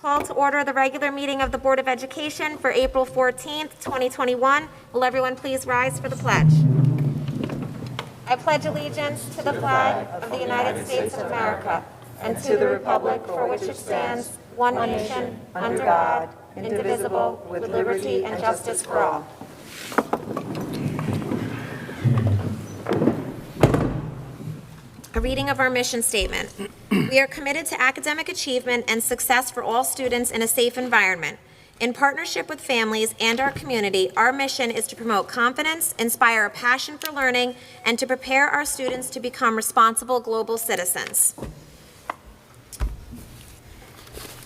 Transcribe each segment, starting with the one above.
Call to order the regular meeting of the Board of Education for April 14th, 2021. Will everyone please rise for the pledge? I pledge allegiance to the flag of the United States of America and to the republic for which it stands, one nation, under God, indivisible, with liberty and justice for all. A reading of our mission statement. We are committed to academic achievement and success for all students in a safe environment. In partnership with families and our community, our mission is to promote confidence, inspire a passion for learning, and to prepare our students to become responsible global citizens.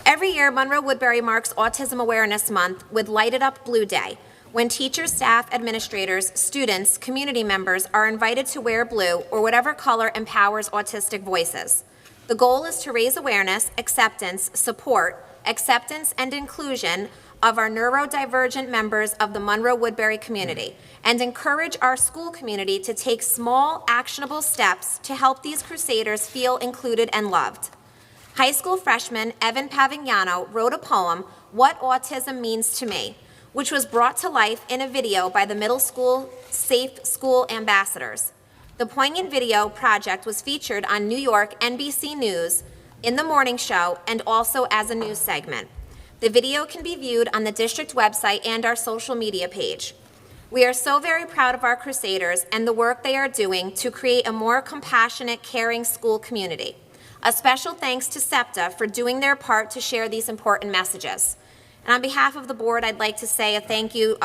Every year, Monroe-Woodbury marks Autism Awareness Month with Light It Up Blue Day, when teachers, staff, administrators, students, community members are invited to wear blue or whatever color empowers autistic voices. The goal is to raise awareness, acceptance, support, acceptance, and inclusion of our neurodivergent members of the Monroe-Woodbury community and encourage our school community to take small, actionable steps to help these crusaders feel included and loved. High school freshman Evan Pavignano wrote a poem, "What Autism Means to Me," which was brought to life in a video by the middle school Safe School Ambassadors. The poignant video project was featured on New York NBC News, in the morning show, and also as a news segment. The video can be viewed on the district website and our social media page. We are so very proud of our Crusaders and the work they are doing to create a more compassionate, caring school community. A special thanks to SEPTA for doing their part to share these important messages. And on behalf of the board, I'd like to say a thank you.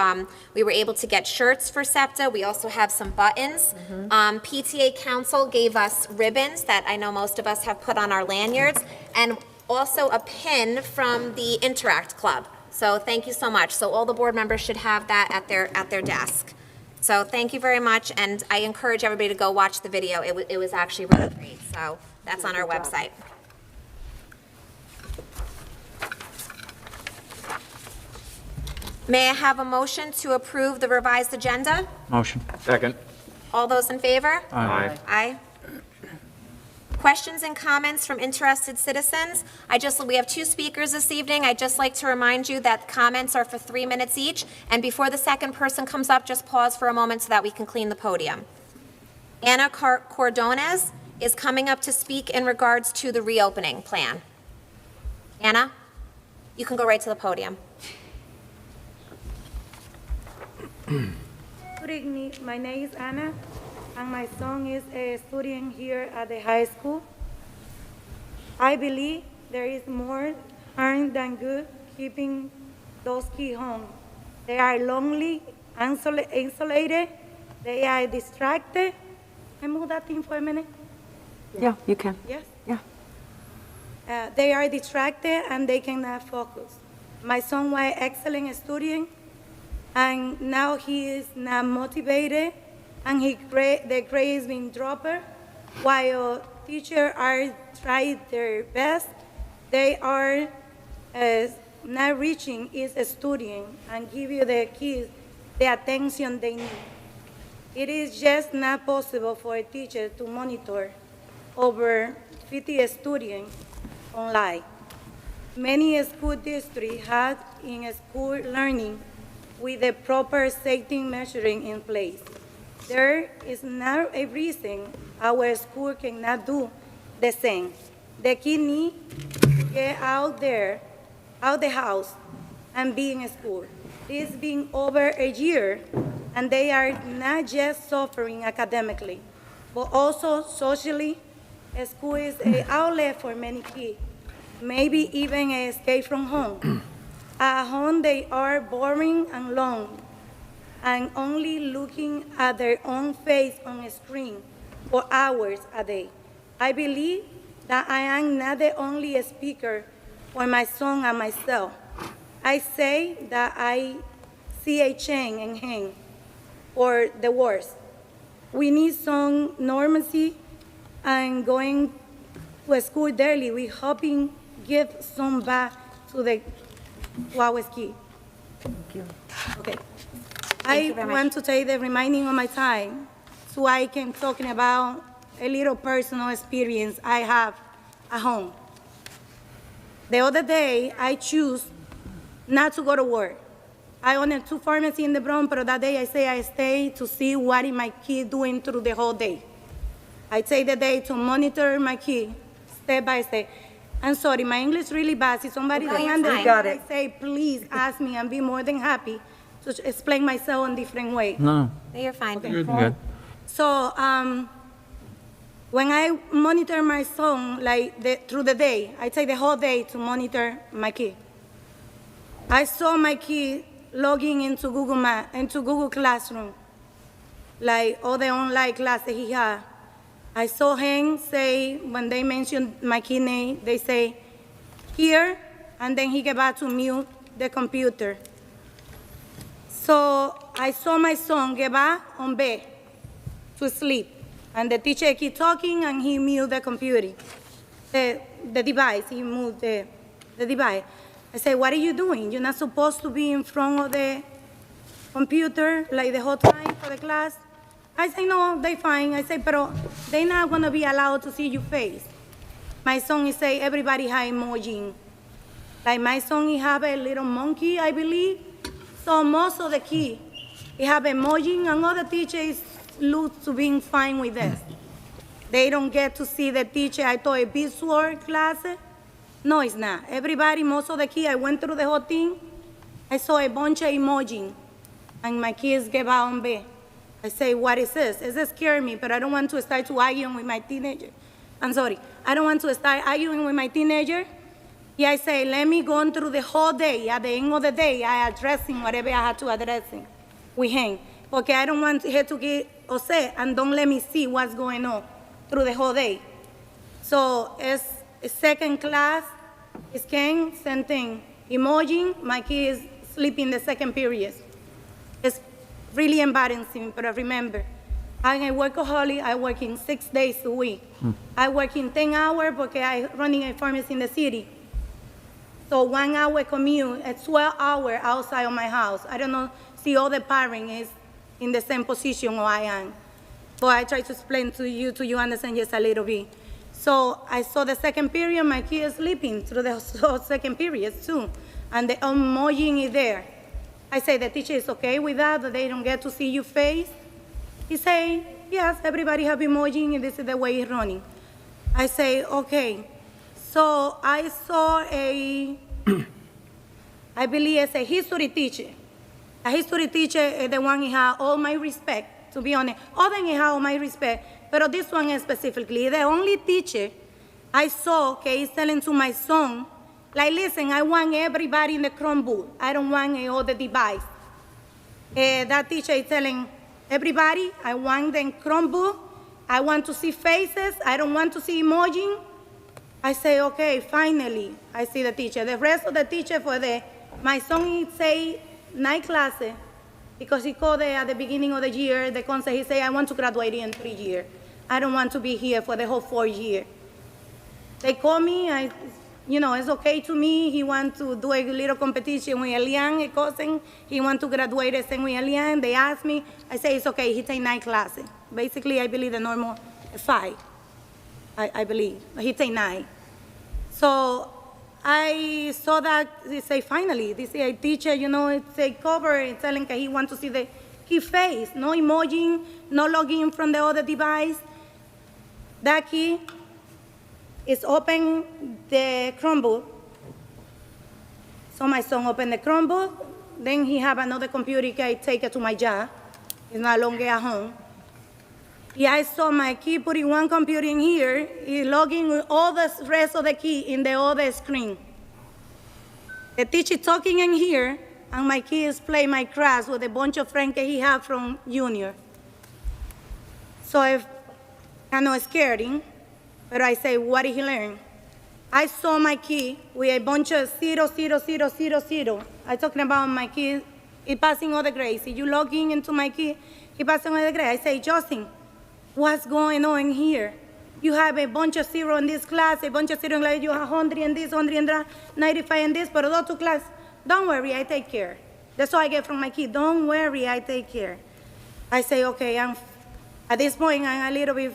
We were able to get shirts for SEPTA. We also have some buttons. PTA Council gave us ribbons that I know most of us have put on our lanyards, and also a pin from the Interact Club. So thank you so much. So all the board members should have that at their desk. So thank you very much, and I encourage everybody to go watch the video. It was actually really great. So that's on our website. May I have a motion to approve the revised agenda? Motion. Second. All those in favor? Aye. Aye. Questions and comments from interested citizens? We have two speakers this evening. I'd just like to remind you that comments are for 3 minutes each, and before the second person comes up, just pause for a moment so that we can clean the podium. Anna Cordones is coming up to speak in regards to the reopening plan. Anna, you can go right to the podium. Good evening. My name is Anna, and my son is studying here at the high school. I believe there is more harm than good keeping those kids home. They are lonely, isolated, they are distracted. Can I move that thing for a minute? Yeah, you can. Yes? Yeah. They are distracted and they cannot focus. My son was excellent studying, and now he is not motivated, and the grade is being dropped. While teachers are trying their best, they are not reaching his studying and give you the kids the attention they need. It is just not possible for a teacher to monitor over 50 students online. Many school districts have in-school learning with the proper safety measuring in place. There is not a reason our school cannot do the same. The kids need to get out the house and be in school. It's been over a year, and they are not just suffering academically, but also socially. A school is an outlet for many kids, maybe even an escape from home. At home, they are boring and alone, and only looking at their own face on a screen for hours a day. I believe that I am not the only speaker for my son and myself. I say that I see a change in him for the worse. We need some normalcy, and going to school daily, we hoping give some back to our kids. Thank you. Okay. Thank you I very want much. to take the remaining of my time so I can talking about a little personal experience I have at home. The other day, I choose not to go to work. I own 2 pharmacies in the Bronx, but that day I say I stay to see what is my kid doing through the whole day. I take the day to monitor my kid step by step. I'm sorry, my English is really bad. If somebody No, doesn't you're understand, fine. Got I it. say, please ask me and be more than happy to explain myself in different way. No, No, you're fine. you're good. So when I monitor my son through the day, I take the whole day to monitor my kid. I saw my kid logging into Google Classroom, like all the online classes he had. I saw him say, when they mentioned my kid name, they say, here, and then he get back to mute the computer. So I saw my son get back on bed to sleep, and the teacher keep talking, and he mute the computer, the device, he moved the device. I say, what are you doing? You're not supposed to be in front of the computer like the whole time for the class. I say, no, they fine. I say, pero they not gonna be allowed to see your face. My son is say, everybody have emoji. Like my son, he have a little monkey, I believe. So most of the kids, he have emoji, and other teachers look to being fine with this. They don't get to see the teacher. I taught a visual class. No, it's not. Everybody, most of the kids, I went through the whole thing. I saw a bunch of emoji, and my kids get out on bed. I say, what is this? It scared me, but I don't want to start to arguing with my teenager. I'm sorry. I don't want to start arguing with my teenager. Yeah, I say, let me go through the whole day. At the end of the day, I addressing whatever I had to addressing with him. Porque I don't want her to get upset and don't let me see what's going on through the whole day. So it's a second class, it's came, same thing. Emoji, my kid is sleeping the second period. It's really embarrassing, but I remember, I'm a workaholic. I work in 6 days a week. I work in 10 hours because I'm running a pharmacy in the city. So 1 hour commute, 12 hours outside of my house. I don't know, see all the parents is in the same position where I am. But I try to explain to you understand just a little bit. So I saw the second period, my kid is sleeping through the whole second period too. And the emoji is there. I say, the teacher is okay with that they don't get to see your face? He say, yes, everybody have emoji, and this is the way it's running. I say, okay. So I saw I believe it's a history teacher. A history teacher is the one who has all my respect, to be honest. Other than he has all my respect, but this one specifically, the only teacher I saw, okay, is telling to my son, like, listen, I want everybody in the Chromebook. I don't want all the device. That teacher is telling everybody, I want the Chromebook. I want to see faces. I don't want to see emoji. I say, okay, finally, I see the teacher. The rest of the teacher for my son, he say 9 classes, because he called at the beginning of the year, the concept, he say, I want to graduate in 3 years. I don't want to be here for the whole 4 years. They call me, it's okay to me. He want to do a little competition with Elian, a cousin. He want to graduate the same with Elian. They ask me. I say, it's okay. He take 9 classes. Basically, I believe the normal 5. I believe. But he take 9. So I saw that they say, finally, this a teacher, it's a cover telling that he want to see his face. No emoji, no login from the other device. That key is open the Chromebook. So my son opened the Chromebook. Then he have another computer he can take it to my job. He's no longer at home. Yeah, I saw my kid putting one computer in here. He logging with all the rest of the key in the other screen. The teacher talking in here, and my kids play my class with a bunch of friends that he have from junior. So it's kind of scary. But I say, what did he learn? I saw my kid with a bunch of 0, 0, 0, 0, 0. I'm talking about my kid, he passing all the grades. If you log in into my kid, he passing all the grades. I say, Justin, what's going on here? You have a bunch of 0 in this class, a bunch of 0 in class. You have 100 in this, 100 in that, 95 in this, but those 2 classes, don't worry, I take care. That's all I get from my kid. Don't worry, I take care. I say, okay, at this point, I'm a little bit,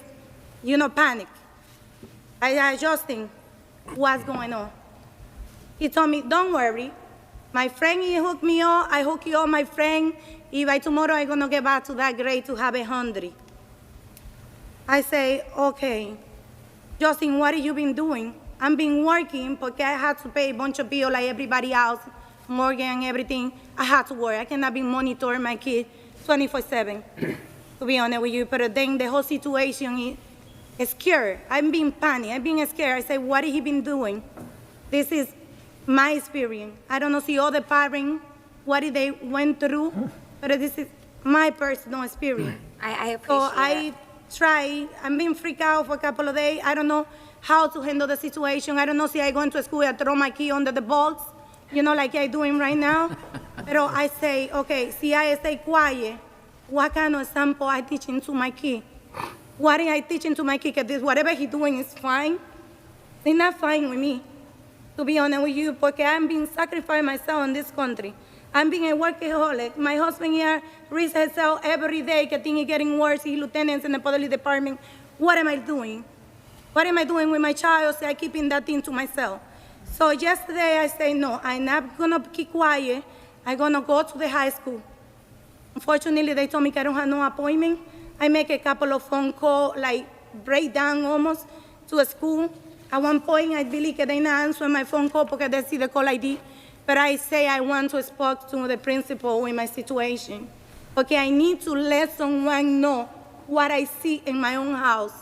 panic. I adjusting what's going on. He told me, don't worry. My friend, he hooked me up. I hook you up, my friend. If by tomorrow I'm going to get back to that grade to have 100. I say, okay. Justin, what have you been doing? I've been working because I had to pay a bunch of bills like everybody else, mortgage and everything. I had to work. I cannot be monitoring my kid 24/7, to be honest with you. But then the whole situation is scared. I'm being panicked. I'm being scared. I say, what has he been doing? This is my experience. I don't know see other parents, what they went through, but this is my personal experience. I appreciate So it. I try, I'm being freaked out for a couple of days. I don't know how to handle the situation. I don't know if I go into school and throw my key under the box, like I'm doing right now. But I say, okay, see, I stay quiet. What kind of example I teaching to my kid? What am I teaching to my kid? Because whatever he's doing is fine. It's not fine with me, to be honest with you, because I'm being sacrificed myself in this country. I'm being a workaholic. My husband here risks himself every day, because things are getting worse. He's lieutenants in the police department. What am I doing? What am I doing with my child? So I'm keeping that thing to myself. So yesterday I say, no, I'm not going to keep quiet. I'm going to go to the high school. Unfortunately, they told me I don't have no appointment. I make a couple of phone calls, like breakdown almost, to a school. At one point, I believe they not answer my phone call because they see the call ID. But I say I want to speak to the principal in my situation. Okay, I need to let someone know what I see in my own house.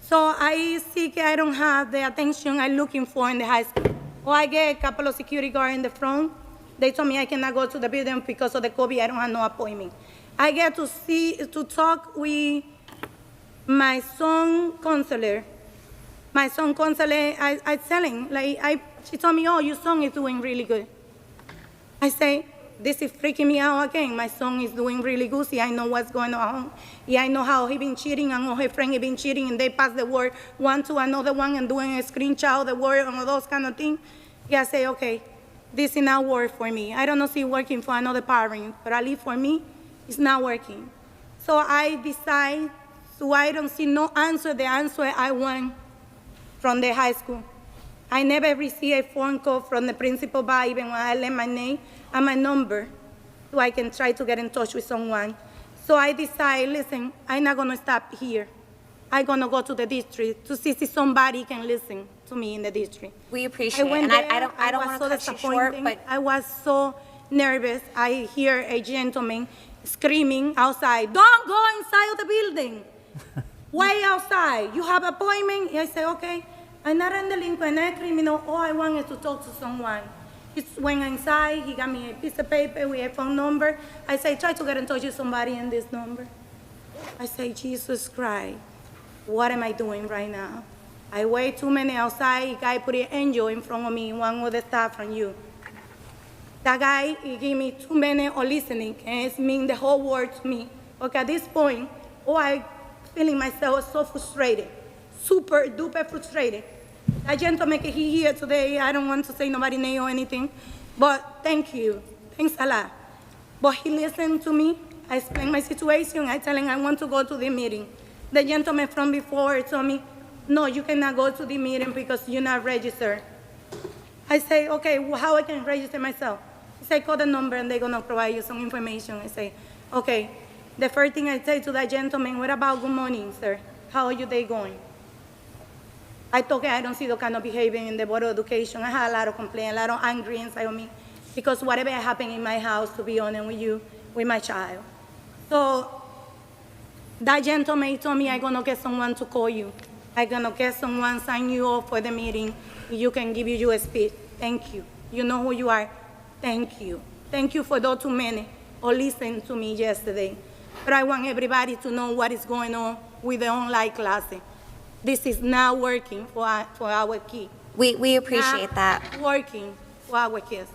So I see I don't have the attention I'm looking for in the high school. Or I get a couple of security guards in the front. They told me I cannot go to the building because of the COVID. I don't have no appointment. I get to talk with my son counselor. My son counselor, I tell him, she told me, oh, your son is doing really good. I say, this is freaking me out again. My son is doing really good. See, I know what's going on. Yeah, I know how he been cheating and all his friends have been cheating and they pass the word one to another one and doing a screenshot of the word and all those kind of things. Yeah, I say, okay, this is not work for me. I don't know if it's working for another parent, but at least for me, it's not working. So I decide, so I don't see no answer, the answer I want from the high school. I never received a phone call from the principal by even when I left my name and my number so I can try to get in touch with someone. So I decide, listen, I'm not going to stop here. I'm going to go to the district to see if somebody can listen to me in the district. We appreciate it, and I don't want to cut you short, but I was so nervous. I hear a gentleman screaming outside, don't go inside of the building. Wait outside. You have an appointment? I say, okay. I'm not a delinquent, I'm not a criminal. All I want is to talk to someone. He went inside, he got me a piece of paper with a phone number. I say, try to get in touch with somebody in this number. I say, Jesus Christ, what am I doing right now? I wait 2 minutes outside, a guy put an angel in front of me, one of the staff from you. That guy, he gave me 2 minutes of listening, and it means the whole world to me. Okay, at this point, I feeling myself so frustrated, super duper frustrated. That gentleman, he here today, I don't want to say nobody's name or anything, but thank you, thanks a lot. But he listened to me, I explained my situation, I tell him I want to go to the meeting. The gentleman from before told me, no, you cannot go to the meeting because you're not registered. I say, okay, well, how I can register myself? He said, call the number and they're gonna provide you some information. I say, okay. The first thing I say to that gentleman, what about good morning, sir? How are your day going? I told him I don't see the kind of behavior in the Board of Education. I had a lot of complaints, a lot of anger inside of me, because whatever happened in my house, to be honest with you, with my child. So that gentleman told me I'm going to get someone to call you. I'm going to get someone sign you up for the meeting. You can give you your speech. Thank you. You know who you are. Thank you. Thank you for those 2 minutes or listen to me yesterday. But I want everybody to know what is going on with the online classes. This is not working for our kids. we appreciate that. Working for our kids.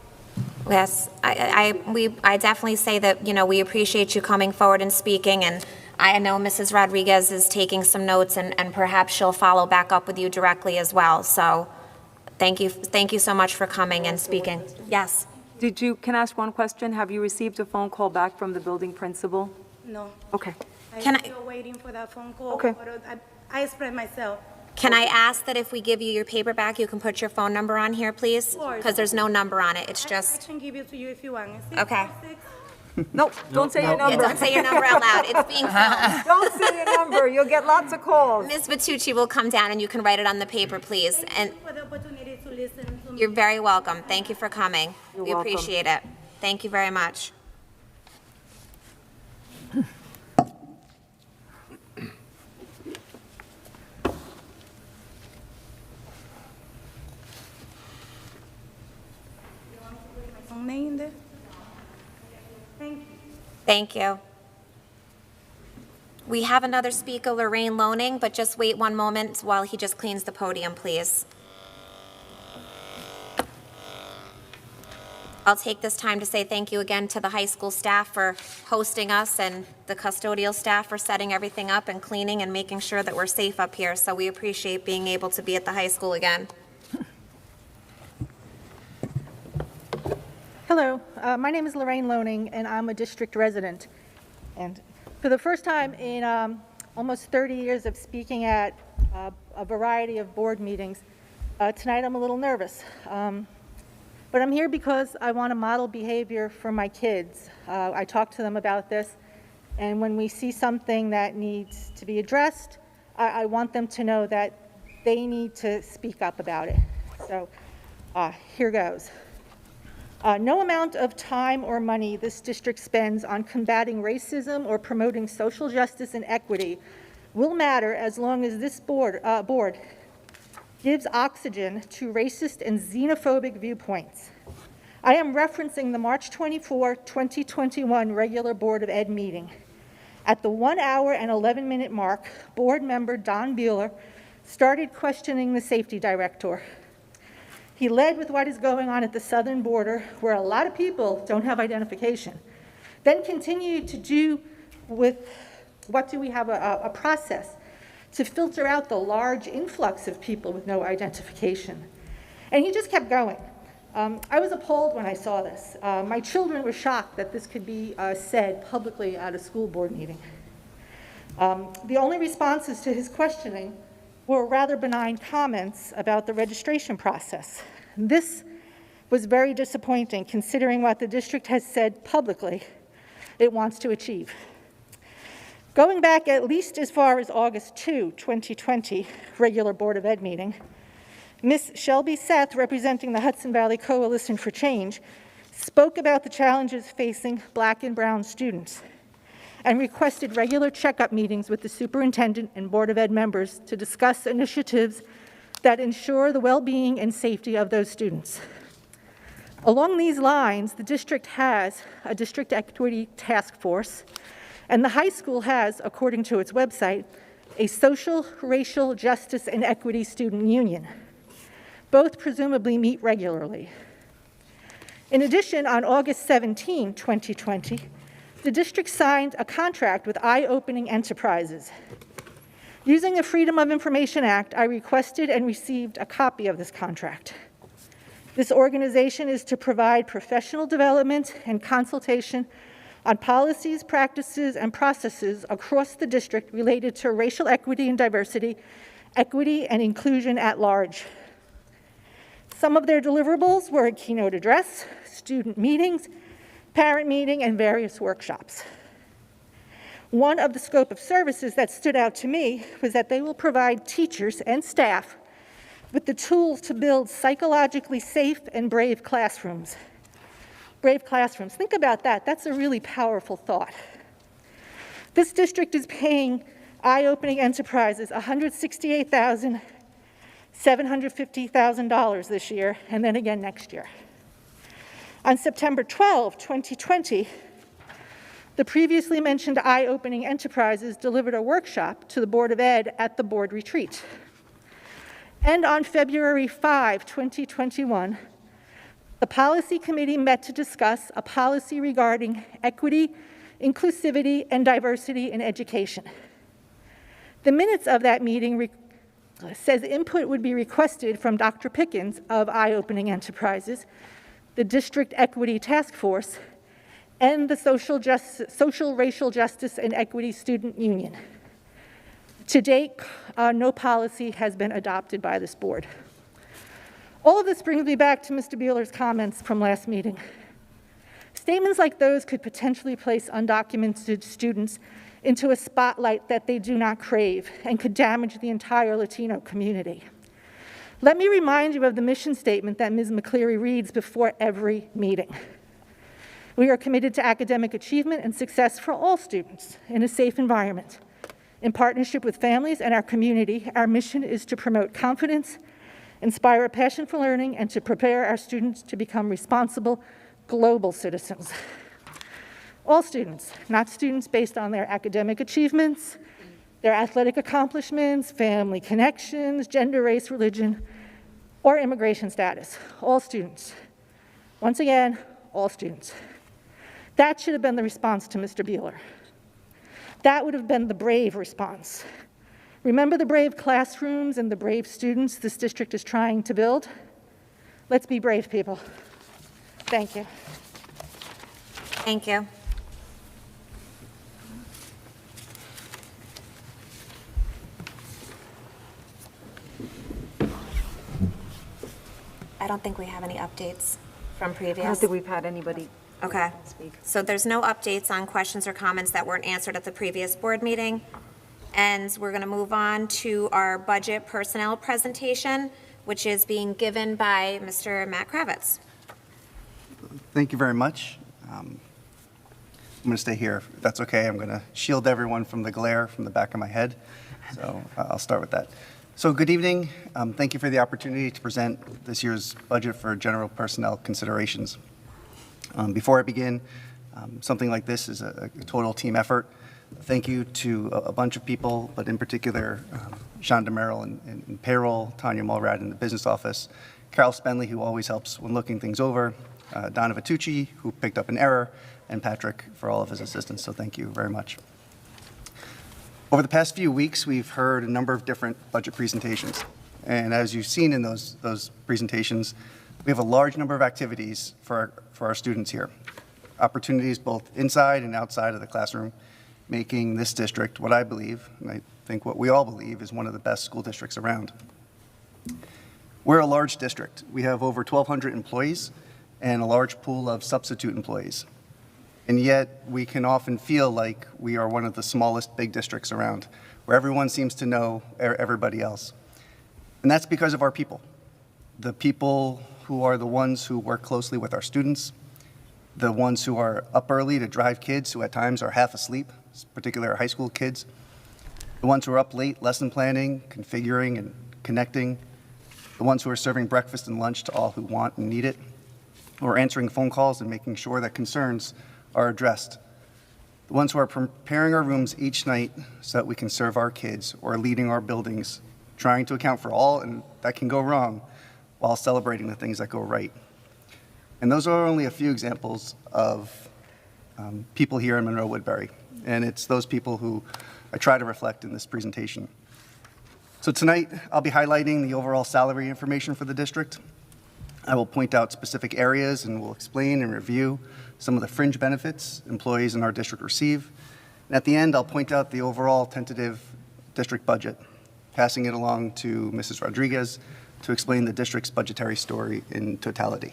Yes, I definitely say that, we appreciate you coming forward and speaking, and I know Mrs. Rodriguez is taking some notes, and perhaps she'll follow back up with you directly as well. So thank you so much for coming and speaking. Yes. Can I ask one question? Have you received a phone call back from the building principal? No. Okay. I'm still waiting for that phone call. Okay. But I expressed myself. Can I ask that if we give you your paper back, you can put your phone number on here, please? course. Because there's no number on it, it's I just, can give it to you if you want. It's Okay. 646. Nope, don't say your yeah, number. don't say your number out loud, it's being filmed. Don't say your number, you'll get lots of calls. Ms. Vitucci will come down and you can write it on the paper, please. And Thank you for the opportunity to listen to me. you're very welcome. Thank you for coming. You're We welcome. appreciate it. Thank you very much. My own name there. Thank you. Thank you. We have another speaker, Lorraine Loning, but just wait one moment while he just cleans the podium, please. I'll take this time to say thank you again to the high school staff for hosting us and the custodial staff for setting everything up and cleaning and making sure that we're safe up here. So we appreciate being able to be at the high school again. Hello, my name is Lorraine Loning, and I'm a district resident. And for the first time in almost 30 years of speaking at a variety of board meetings, tonight I'm a little nervous. But I'm here because I want to model behavior for my kids. I talk to them about this, and when we see something that needs to be addressed, I want them to know that they need to speak up about it. So here goes. No amount of time or money this district spends on combating racism or promoting social justice and equity will matter as long as this board gives oxygen to racist and xenophobic viewpoints. I am referencing the March 24, 2021 regular Board of Ed meeting. At the 1 hour and 11-minute mark, board member Don Bueller started questioning the safety director. He led with what is going on at the southern border, where a lot of people don't have identification, then continued to do with what do we have a process to filter out the large influx of people with no identification. And he just kept going. I was appalled when I saw this. My children were shocked that this could be said publicly at a school board meeting. The only responses to his questioning were rather benign comments about the registration process. This was very disappointing considering what the district has said publicly it wants to achieve. Going back at least as far as August 2, 2020, regular Board of Ed meeting, Ms. Shelby Seth, representing the Hudson Valley Coalition for Change, spoke about the challenges facing Black and brown students and requested regular checkup meetings with the superintendent and Board of Ed members to discuss initiatives that ensure the well-being and safety of those students. Along these lines, the district has a district equity task force, and the high school has, according to its website, a social, racial justice, and equity student union. Both presumably meet regularly. In addition, on August 17, 2020, the district signed a contract with Eye-Opening Enterprises. Using the Freedom of Information Act, I requested and received a copy of this contract. This organization is to provide professional development and consultation on policies, practices, and processes across the district related to racial equity and diversity, equity and inclusion at large. Some of their deliverables were a keynote address, student meetings, parent meeting, and various workshops. One of the scope of services that stood out to me was that they will provide teachers and staff with the tools to build psychologically safe and brave classrooms. Brave classrooms, think about that. That's a really powerful thought. This district is paying Eye-Opening Enterprises $168,750,000 this year, and then again next year. On September 12, 2020, the previously mentioned Eye-Opening Enterprises delivered a workshop to the Board of Ed at the board retreat. And on February 5, 2021, the policy committee met to discuss a policy regarding equity, inclusivity, and diversity in education. The minutes of that meeting says input would be requested from Dr. Pickens of Eye-Opening Enterprises, the District Equity Task Force, and the Social, Racial Justice, and Equity Student Union. To date, no policy has been adopted by this board. All of this brings me back to Mr. Bueller's comments from last meeting. Statements like those could potentially place undocumented students into a spotlight that they do not crave and could damage the entire Latino community. Let me remind you of the mission statement that Ms. McCleary reads before every meeting. We are committed to academic achievement and success for all students in a safe environment. In partnership with families and our community, our mission is to promote confidence, inspire a passion for learning, and to prepare our students to become responsible global citizens. All students, not students based on their academic achievements, their athletic accomplishments, family connections, gender, race, religion, or immigration status. All students. Once again, all students. That should have been the response to Mr. Bueller. That would have been the brave response. Remember the brave classrooms and the brave students this district is trying to build? Let's be brave, people. Thank you. Thank you. I don't think we have any updates from previous. I don't think we've had anybody Okay. speak. So there's no updates on questions or comments that weren't answered at the previous board meeting. And we're going to move on to our budget personnel presentation, which is being given by Mr. Matt Kravitz. Thank you very much. I'm going to stay here, if that's okay. I'm going to shield everyone from the glare from the back of my head. So I'll start with that. So good evening. Thank you for the opportunity to present this year's budget for general personnel considerations. Before I begin, something like this is a total team effort. Thank you to a bunch of people, but in particular, Sean DeMerrill in payroll, Tanya Mulrad in the business office, Carol Spenley, who always helps when looking things over, Donna Vitucci, who picked up an error, and Patrick for all of his assistance. So thank you very much. Over the past few weeks, we've heard a number of different budget presentations. And as you've seen in those presentations, we have a large number of activities for our students here. Opportunities both inside and outside of the classroom, making this district what I believe, and I think what we all believe, is one of the best school districts around. We're a large district. We have over 1,200 employees and a large pool of substitute employees. And yet, we can often feel like we are one of the smallest big districts around, where everyone seems to know everybody else. And that's because of our people. The people who are the ones who work closely with our students, the ones who are up early to drive kids who at times are half asleep, particularly our high school kids, the ones who are up late lesson planning, configuring, and connecting, the ones who are serving breakfast and lunch to all who want and need it, or answering phone calls and making sure that concerns are addressed, the ones who are preparing our rooms each night so that we can serve our kids, or leading our buildings, trying to account for all and that can go wrong while celebrating the things that go right. And those are only a few examples of people here in Monroe-Woodbury, and it's those people who I try to reflect in this presentation. So tonight, I'll be highlighting the overall salary information for the district. I will point out specific areas and will explain and review some of the fringe benefits employees in our district receive. And at the end, I'll point out the overall tentative district budget, passing it along to Mrs. Rodriguez to explain the district's budgetary story in totality.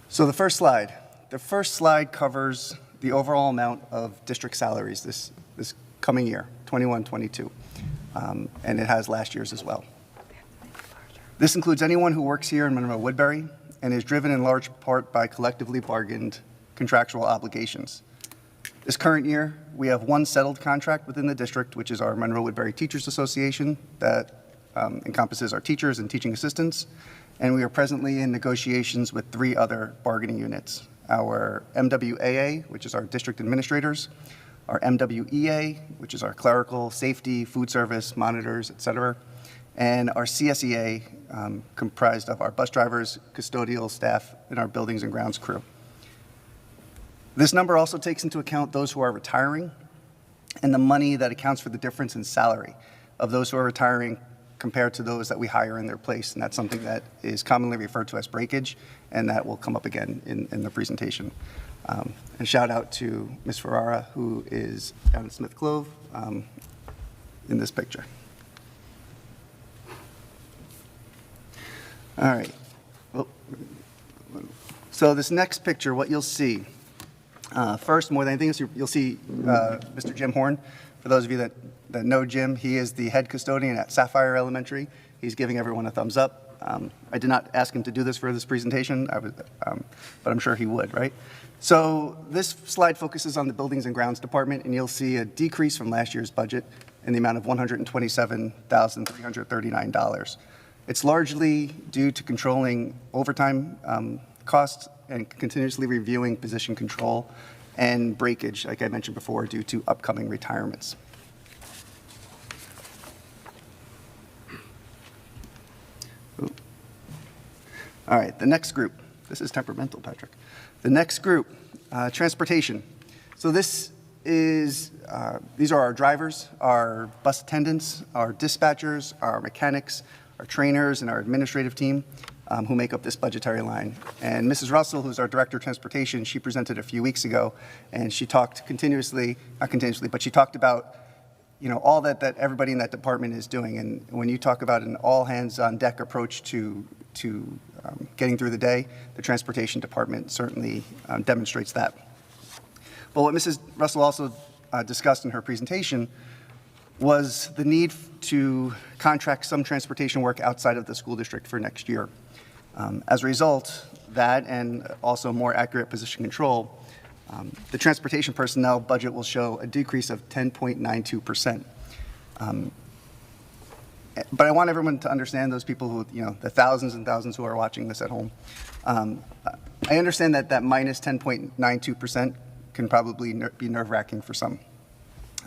So the first slide covers the overall amount of district salaries this coming year, 21-22, and it has last year's as well. This includes anyone who works here in Monroe-Woodbury and is driven in large part by collectively bargained contractual obligations. This current year, we have one settled contract within the district, which is our Monroe-Woodbury Teachers Association that encompasses our teachers and teaching assistants, and we are presently in negotiations with 3 other bargaining units: our MWAA, which is our district administrators, our MWEA, which is our clerical, safety, food service, monitors, et cetera, and our CSEA, comprised of our bus drivers, custodial staff, and our buildings and grounds crew. This number also takes into account those who are retiring and the money that accounts for the difference in salary of those who are retiring compared to those that we hire in their place. And that's something that is commonly referred to as breakage, and that will come up again in the presentation. And shout out to Ms. Ferrara, who is down at Smith Clove in this picture. All right. Oh. So this next picture, what you'll see, first, more than anything else, you'll see Mr. Jim Horn. For those of you that know Jim, he is the head custodian at Sapphire Elementary. He's giving everyone a thumbs up. I did not ask him to do this for this presentation, but I'm sure he would, right? So this slide focuses on the Buildings and Grounds Department, and you'll see a decrease from last year's budget in the amount of $127,339. It's largely due to controlling overtime costs and continuously reviewing position control and breakage, like I mentioned before, due to upcoming retirements. Ooh. All right, the next group. This is temperamental, Patrick. The next group, transportation. So this is, these are our drivers, our bus attendants, our dispatchers, our mechanics, our trainers, and our administrative team who make up this budgetary line. And Mrs. Russell, who's our Director of Transportation, she presented a few weeks ago, and she talked continuously, not continuously, but she talked about all that everybody in that department is doing. And when you talk about an all-hands-on-deck approach to getting through the day, the transportation department certainly demonstrates that. But what Mrs. Russell also discussed in her presentation was the need to contract some transportation work outside of the school district for next year. As a result, that and also more accurate position control, the transportation personnel budget will show a decrease of 10.92%. But I want everyone to understand, those people who, the thousands and thousands who are watching this at home. I understand that minus 10.92% can probably be nerve-wracking for some.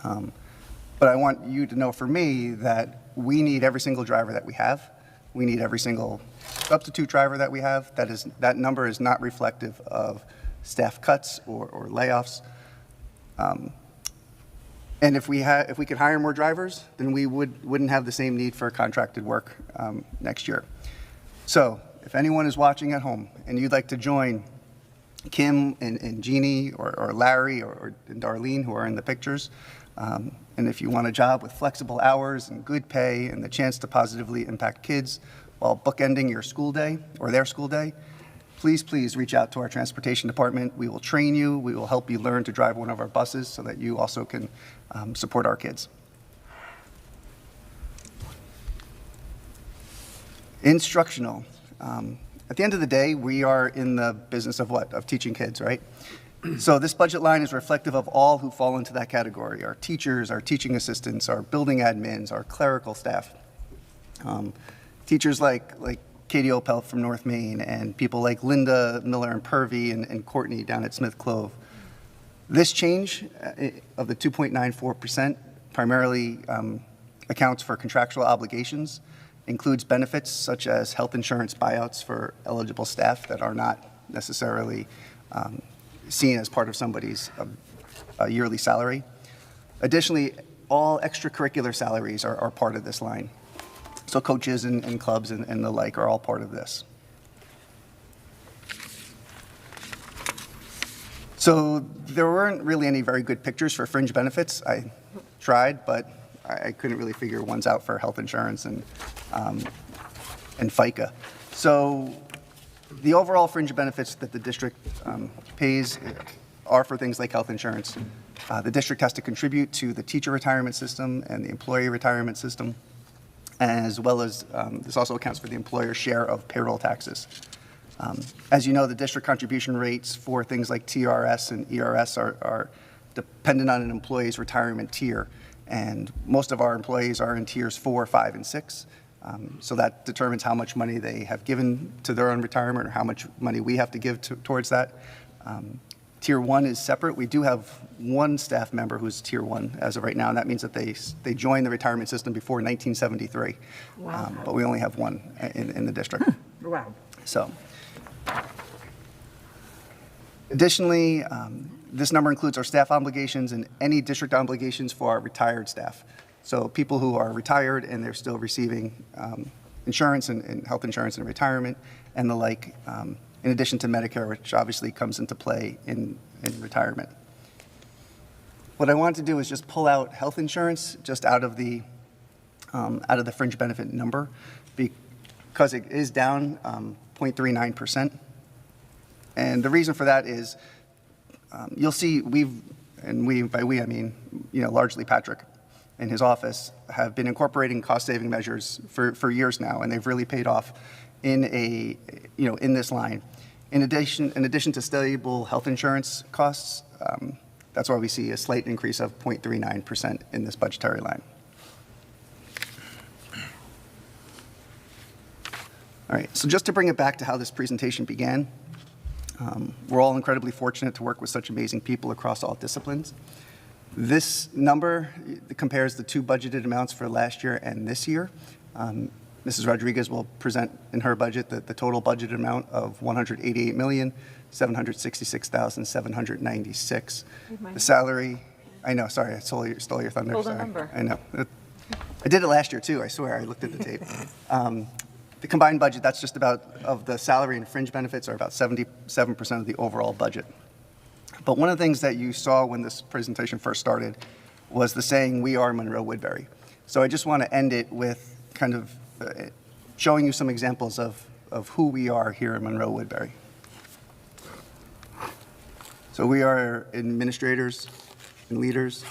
But I want you to know, for me, that we need every single driver that we have. We need every single substitute driver that we have. That number is not reflective of staff cuts or layoffs. And if we could hire more drivers, then we wouldn't have the same need for contracted work next year. So if anyone is watching at home and you'd like to join Kim and Jeannie or Larry or Darlene, who are in the pictures, and if you want a job with flexible hours and good pay and the chance to positively impact kids while bookending your school day or their school day, please reach out to our transportation department. We will train you. We will help you learn to drive one of our buses so that you also can support our kids. Instructional. At the end of the day, we are in the business of what? Of teaching kids, right? So this budget line is reflective of all who fall into that category: our teachers, our teaching assistants, our building admins, our clerical staff. Teachers like Katie Opel from North Main, and people like Linda Miller and Purvey and Courtney down at Smith Clove. This change of the 2.94% primarily accounts for contractual obligations, includes benefits such as health insurance buyouts for eligible staff that are not necessarily seen as part of somebody's yearly salary. Additionally, all extracurricular salaries are part of this line. So coaches and clubs and the like are all part of this. So there weren't really any very good pictures for fringe benefits. I tried, but I couldn't really figure ones out for health insurance and FICA. So the overall fringe benefits that the district pays are for things like health insurance. The district has to contribute to the teacher retirement system and the employee retirement system, as well as this also accounts for the employer's share of payroll taxes. As you know, the district contribution rates for things like TRS and ERS are dependent on an employee's retirement tier, and most of our employees are in tiers 4, 5, and 6. So that determines how much money they have given to their own retirement or how much money we have to give towards that. Tier 1 is separate. We do have one staff member who's Tier 1 as of right now, and that means that they joined the retirement system before 1973. Wow. But we only have one in the district. Wow. So, additionally, this number includes our staff obligations and any district obligations for our retired staff. So people who are retired and they're still receiving insurance and health insurance and retirement and the like, in addition to Medicare, which obviously comes into play in retirement. What I wanted to do is just pull out health insurance just out of the fringe benefit number, because it is down 0.39%. And the reason for that is you'll see by we I mean, largely Patrick and his office have been incorporating cost-saving measures for years now, and they've really paid off in this line. In addition to stable health insurance costs, that's why we see a slight increase of 0.39% in this budgetary line. All right, so just to bring it back to how this presentation began, we're all incredibly fortunate to work with such amazing people across all disciplines. This number compares the two budgeted amounts for last year and this year. Mrs. Rodriguez will present in her budget the total budgeted amount of $188,766,796. The salary, I know, sorry, I stole your thunder. Hold the sorry. number. I know. I did it last year too, I swear, I looked at the tape. The combined budget, that's just about, of the salary and fringe benefits, are about 77% of the overall budget. But one of the things that you saw when this presentation first started was the saying, "We are Monroe-Woodbury." So I just want to end it with kind of showing you some examples of who we are here in Monroe-Woodbury. So we are administrators and leaders.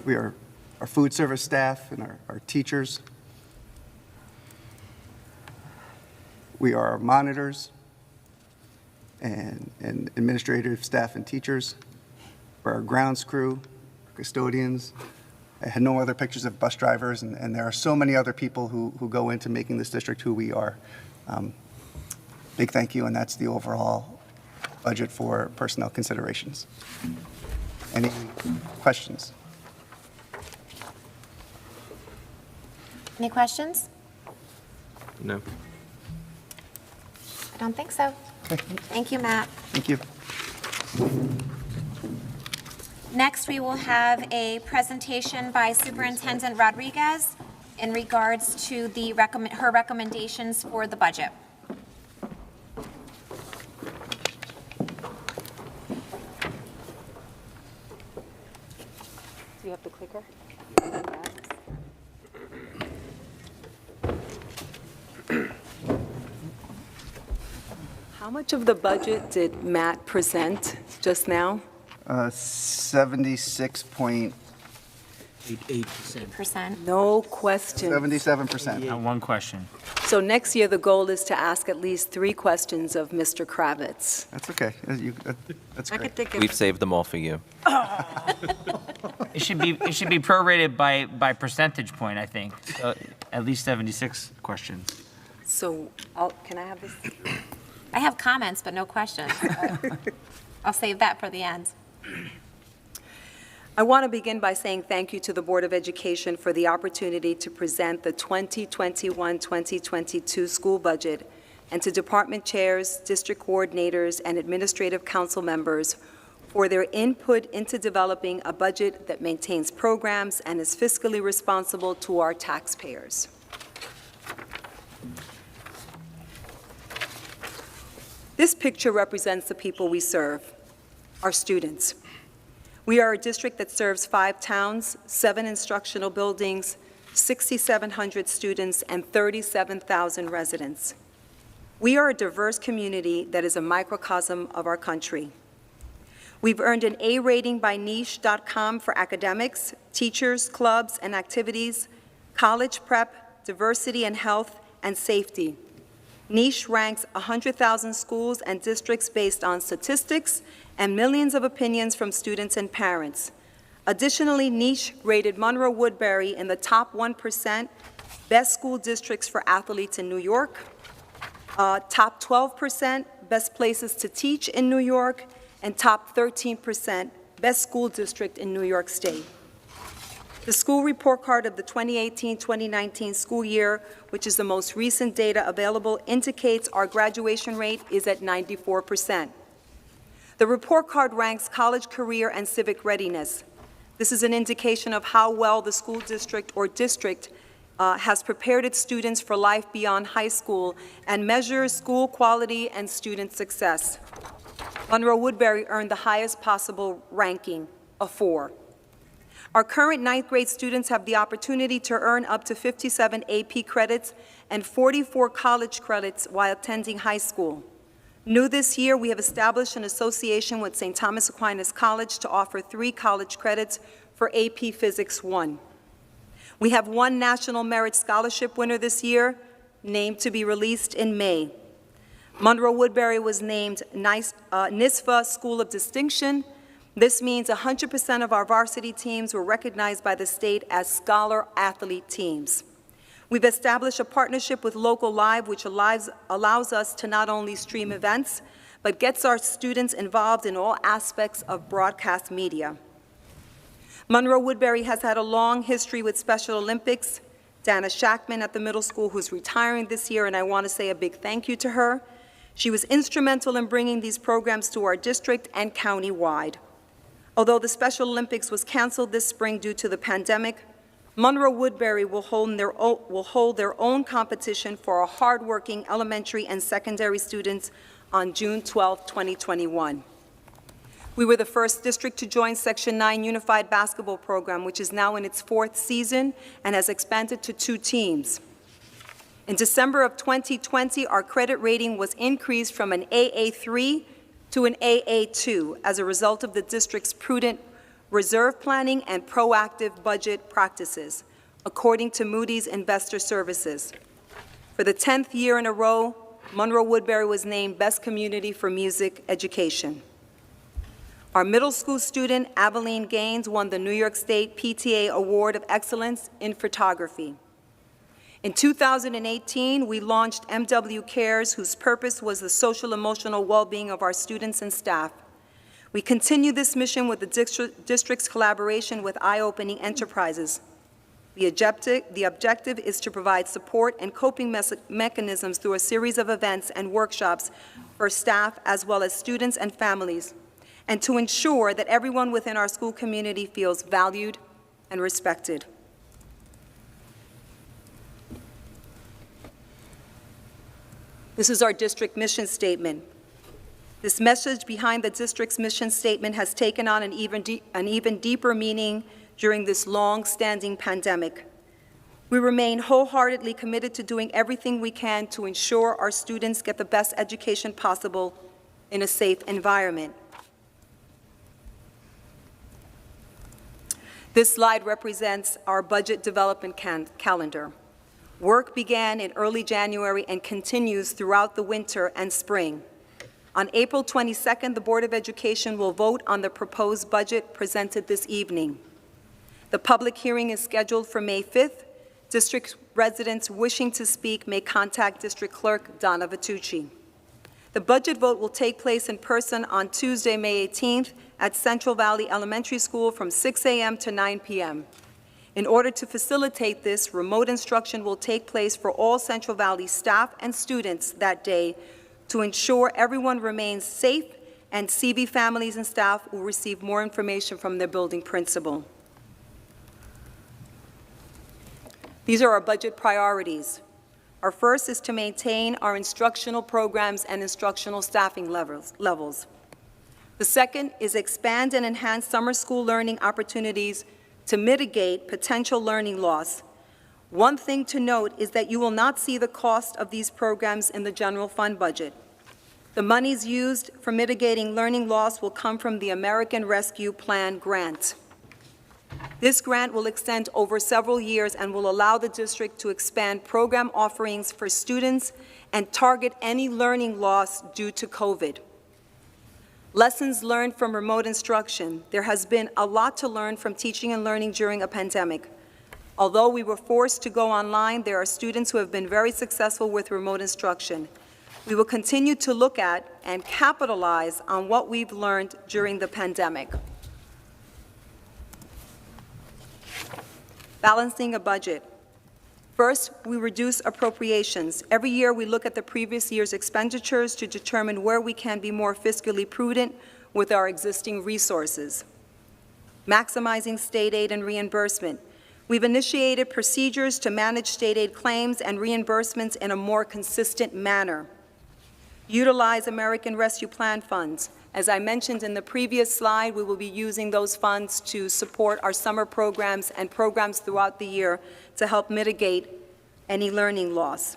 We are our food service staff and our teachers. We are our monitors and administrative staff and teachers. We're our grounds crew, custodians. I had no other pictures of bus drivers, and there are so many other people who go into making this district who we are. Big thank you, and that's the overall budget for personnel considerations. Any questions? Any questions? No. I don't think so. Thank you, Matt. Thank you. Next, we will have a presentation by Superintendent Rodriguez in regards to her recommendations for the budget. Do you have the clicker? How much of the budget did Matt present just now? 76.77%. 8%. No question. One question. So next year, the goal is to ask at least 3 questions of Mr. Kravitz. That's okay. That's great. We've saved them all for you. It should be prorated by percentage point, I think. At least 76 questions. So can I have this? I have comments, but no questions. I'll save that for the end. I want to begin by saying thank you to the Board of Education for the opportunity to present the 2021-2022 school budget, and to department chairs, district coordinators, and administrative council members for their input into developing a budget that maintains programs and is fiscally responsible to our taxpayers. This picture represents the people we serve, our students. We are a district that serves 5 towns, 7 instructional buildings, 6,700 students, and 37,000 residents. We are a diverse community that is a microcosm of our country. We've earned an A rating by niche.com for academics, teachers, clubs, and activities, college prep, diversity and health, and safety. Niche ranks 100,000 schools and districts based on statistics and millions of opinions from students and parents. Additionally, Niche rated Monroe-Woodbury in the top 1% best school districts for athletes in New York, top 12% best places to teach in New York, and top 13% best school district in New York State. The school report card of the 2018-2019 school year, which is the most recent data available, indicates our graduation rate is at 94%. The report card ranks college, career, and civic readiness. This is an indication of how well the school district or district has prepared its students for life beyond high school and measures school quality and student success. Monroe-Woodbury earned the highest possible ranking, a 4. Our current 9th grade students have the opportunity to earn up to 57 AP credits and 44 college credits while attending high school. New this year, we have established an association with St. Thomas Aquinas College to offer 3 college credits for AP Physics 1. We have 1 National Merit Scholarship winner this year, named to be released in May. Monroe-Woodbury was named NISFA School of Distinction. This means 100% of our varsity teams were recognized by the state as scholar athlete teams. We've established a partnership with Local Live, which allows us to not only stream events, but gets our students involved in all aspects of broadcast media. Monroe-Woodbury has had a long history with Special Olympics. Dana Shackman at the middle school, who's retiring this year, and I want to say a big thank you to her. She was instrumental in bringing these programs to our district and county-wide. Although the Special Olympics was canceled this spring due to the pandemic, Monroe-Woodbury will hold their own competition for our hardworking elementary and secondary students on June 12, 2021. We were the first district to join Section 9 Unified Basketball Program, which is now in its 4th season and has expanded to 2 teams. In December of 2020, our credit rating was increased from an AA3 to an AA2 as a result of the district's prudent reserve planning and proactive budget practices, according to Moody's Investor Services. For the 10th year in a row, Monroe-Woodbury was named Best Community for Music Education. Our middle school student, Aveline Gaines, won the New York State PTA Award of Excellence in Photography. In 2018, we launched MW Cares, whose purpose was the social-emotional well-being of our students and staff. We continue this mission with the district's collaboration with Eye-Opening Enterprises. The objective is to provide support and coping mechanisms through a series of events and workshops for staff as well as students and families, and to ensure that everyone within our school community feels valued and respected. This is our district mission statement. This message behind the district's mission statement has taken on an even deeper meaning during this long-standing pandemic. We remain wholeheartedly committed to doing everything we can to ensure our students get the best education possible in a safe environment. This slide represents our budget development calendar. Work began in early January and continues throughout the winter and spring. On April 22nd, the Board of Education will vote on the proposed budget presented this evening. The public hearing is scheduled for May 5th. District residents wishing to speak may contact District Clerk Donna Vitucci. The budget vote will take place in person on Tuesday, May 18th at Central Valley Elementary School from 6 a.m. to 9 p.m. In order to facilitate this, remote instruction will take place for all Central Valley staff and students that day to ensure everyone remains safe, and CV families and staff will receive more information from their building principal. These are our budget priorities. Our first is to maintain our instructional programs and instructional staffing levels. The second is expand and enhance summer school learning opportunities to mitigate potential learning loss. One thing to note is that you will not see the cost of these programs in the general fund budget. The monies used for mitigating learning loss will come from the American Rescue Plan grant. This grant will extend over several years and will allow the district to expand program offerings for students and target any learning loss due to COVID. Lessons learned from remote instruction. There has been a lot to learn from teaching and learning during a pandemic. Although we were forced to go online, there are students who have been very successful with remote instruction. We will continue to look at and capitalize on what we've learned during the pandemic. Balancing a budget. First, we reduce appropriations. Every year, we look at the previous year's expenditures to determine where we can be more fiscally prudent with our existing resources. Maximizing state aid and reimbursement. We've initiated procedures to manage state aid claims and reimbursements in a more consistent manner. Utilize American Rescue Plan funds. As I mentioned in the previous slide, we will be using those funds to support our summer programs and programs throughout the year to help mitigate any learning loss.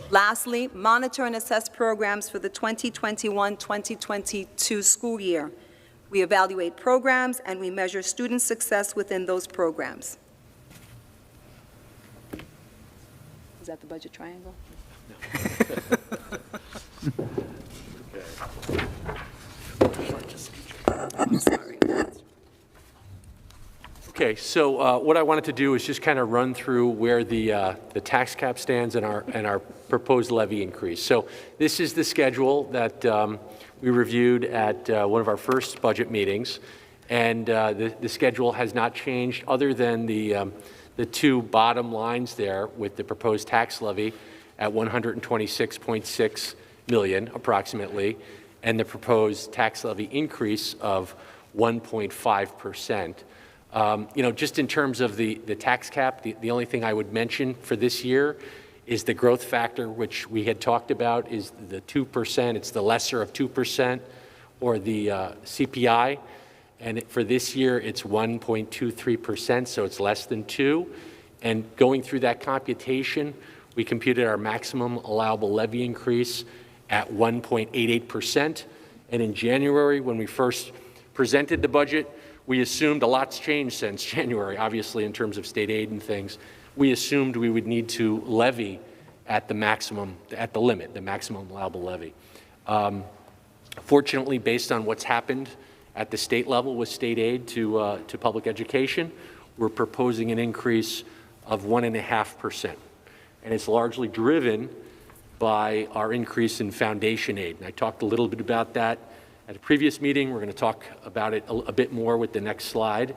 Lastly, monitor and assess programs for the 2021-2022 school year. We evaluate programs and we measure student success within those programs. Is that the budget triangle? Okay, so what I wanted to do is just kind of run through where the tax cap stands and our proposed levy increase. So this is the schedule that we reviewed at one of our first budget meetings, and the schedule has not changed other than the two bottom lines there with the proposed tax levy at $126.6 million approximately, and the proposed tax levy increase of 1.5%. Just in terms of the tax cap, the only thing I would mention for this year is the growth factor, which we had talked about, is the 2%. It's the lesser of 2%, or the CPI. And for this year, it's 1.23%, so it's less than 2. And going through that computation, we computed our maximum allowable levy increase at 1.88%. And in January, when we first presented the budget, we assumed a lot's changed since January, obviously, in terms of state aid and things. We assumed we would need to levy at the maximum, at the limit, the maximum allowable levy. Fortunately, based on what's happened at the state level with state aid to public education, we're proposing an increase of 1.5%. And it's largely driven by our increase in foundation aid. And I talked a little bit about that at a previous meeting. We're going to talk about it a bit more with the next slide.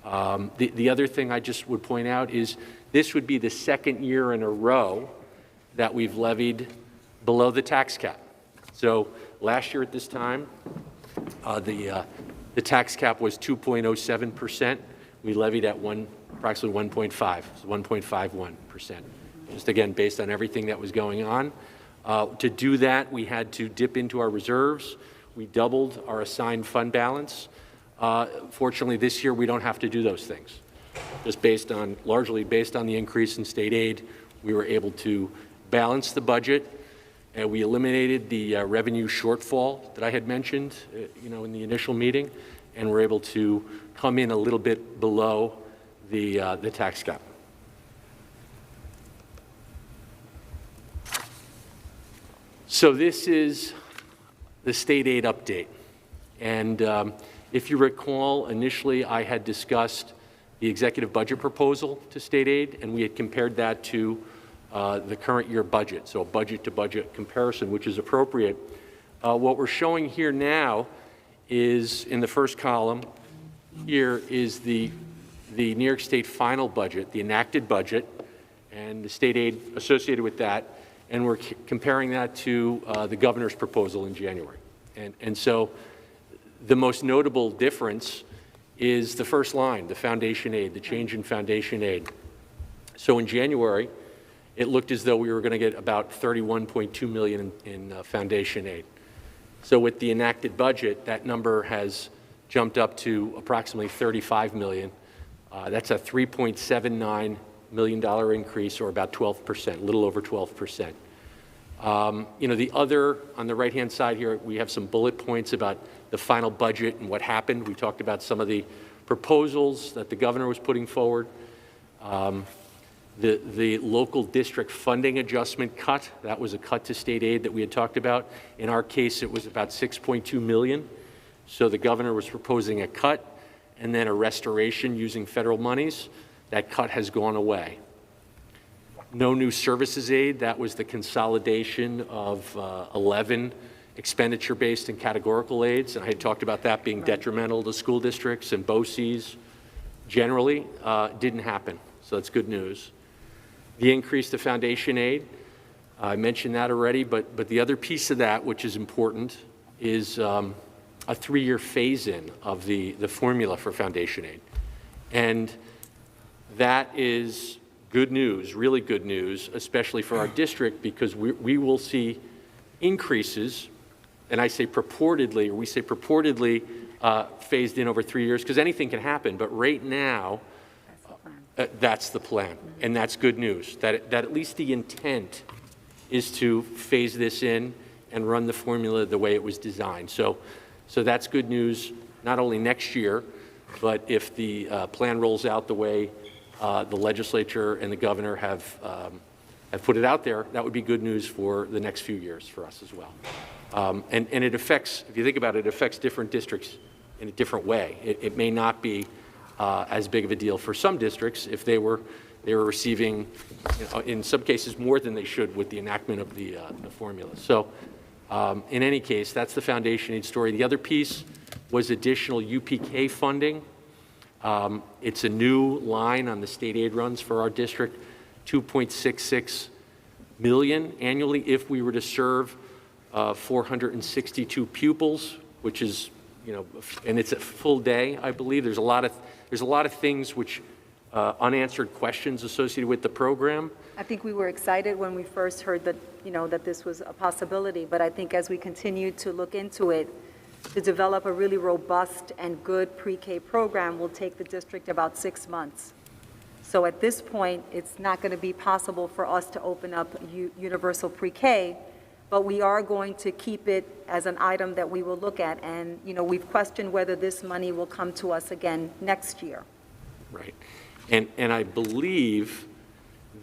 The other thing I just would point out is this would be the second year in a row that we've levied below the tax cap. So last year at this time, the tax cap was 2.07%. We levied at approximately 1.5, so 1.51%. Just again, based on everything that was going on. To do that, we had to dip into our reserves. We doubled our assigned fund balance. Fortunately, this year we don't have to do those things. Just largely based on the increase in state aid, we were able to balance the budget, and we eliminated the revenue shortfall that I had mentioned, in the initial meeting, and we're able to come in a little bit below the tax cap. So this is the state aid update. And if you recall, initially I had discussed the executive budget proposal to state aid, and we had compared that to the current year budget, so a budget-to-budget comparison, which is appropriate. What we're showing here now is, in the first column, here is the New York State final budget, the enacted budget, and the state aid associated with that, and we're comparing that to the governor's proposal in January. And so the most notable difference is the first line, the foundation aid, the change in foundation aid. So in January, it looked as though we were going to get about $31.2 million in foundation aid. So with the enacted budget, that number has jumped up to approximately $35 million. That's a $3.79 million increase, or about 12%, a little over 12%. The other, on the right-hand side here, we have some bullet points about the final budget and what happened. We talked about some of the proposals that the governor was putting forward. The local district funding adjustment cut, that was a cut to state aid that we had talked about. In our case, it was about $6.2 million. So the governor was proposing a cut and then a restoration using federal monies. That cut has gone away. No new services aid. That was the consolidation of 11 expenditure-based and categorical aids. And I had talked about that being detrimental to school districts and BOCES generally. Didn't happen, so that's good news. The increase to foundation aid, I mentioned that already, but the other piece of that, which is important, is a 3-year phase-in of the formula for foundation aid. And That is good news, really good news, especially for our district, because we will see increases, and I say purportedly, or we say purportedly, phased in over 3 years, because anything can happen. But right now, that's the plan, and that's good news, that at least the intent is to phase this in and run the formula the way it was designed. So that's good news, not only next year, but if the plan rolls out the way the legislature and the governor have put it out there, that would be good news for the next few years for us as well. And it affects, if you think about it, it affects different districts in a different way. It may not be as big of a deal for some districts if they were receiving, in some cases, more than they should with the enactment of the formula. So in any case, that's the foundation aid story. The other piece was additional UPK funding. It's a new line on the state aid runs for our district, $2.66 million annually if we were to serve 462 pupils, which is, and it's a full day, I believe. There's a lot of things which unanswered questions associated with the program. I think we were excited when we first heard that, that this was a possibility, but I think as we continue to look into it, to develop a really robust and good pre-K program will take the district about 6 months. So at this point, it's not going to be possible for us to open up universal pre-K, but we are going to keep it as an item that we will look at. And, we've questioned whether this money will come to us again next year. Right. And I believe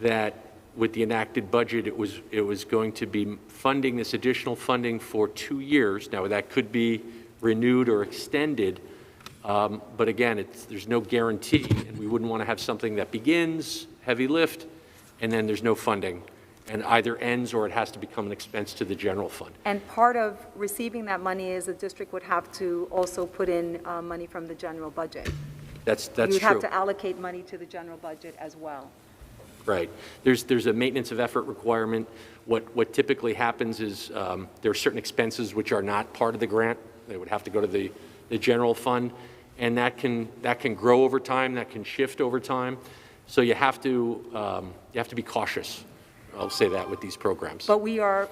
that with the enacted budget, it was going to be funding this additional funding for 2 years. Now, that could be renewed or extended, but again, there's no guarantee, and we wouldn't want to have something that begins, heavy lift, and then there's no funding, and either ends or it has to become an expense to the general fund. And part of receiving that money is the district would have to also put in money from the general budget. That's true. You'd have to allocate money to the general budget as well. Right. There's a maintenance of effort requirement. What typically happens is there are certain expenses which are not part of the grant. They would have to go to the general fund, and that can grow over time. That can shift over time. So you have to be cautious. I'll say that with these programs. But we are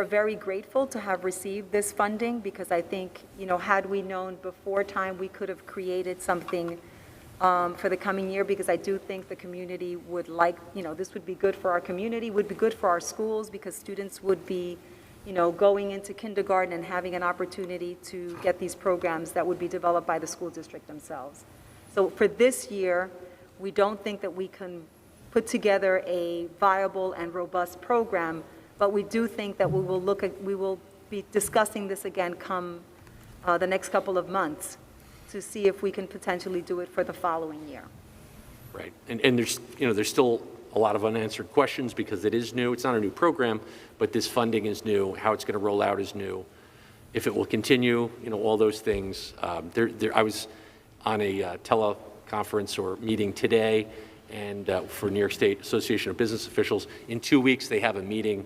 very grateful to have received this funding, because I think, had we known before time, we could have created something for the coming year, because I do think the community would like, this would be good for our community, would be good for our schools, because students would be, going into kindergarten and having an opportunity to get these programs that would be developed by the school district themselves. So for this year, we don't think that we can put together a viable and robust program, but we do think that we will be discussing this again come the next couple of months to see if we can potentially do it for the following year. Right. And there's still a lot of unanswered questions because it is new. It's not a new program, but this funding is new. How it's going to roll out is new. If it will continue, all those things. I was on a teleconference or meeting today, and for New York State Association of Business Officials. In 2 weeks, they have a meeting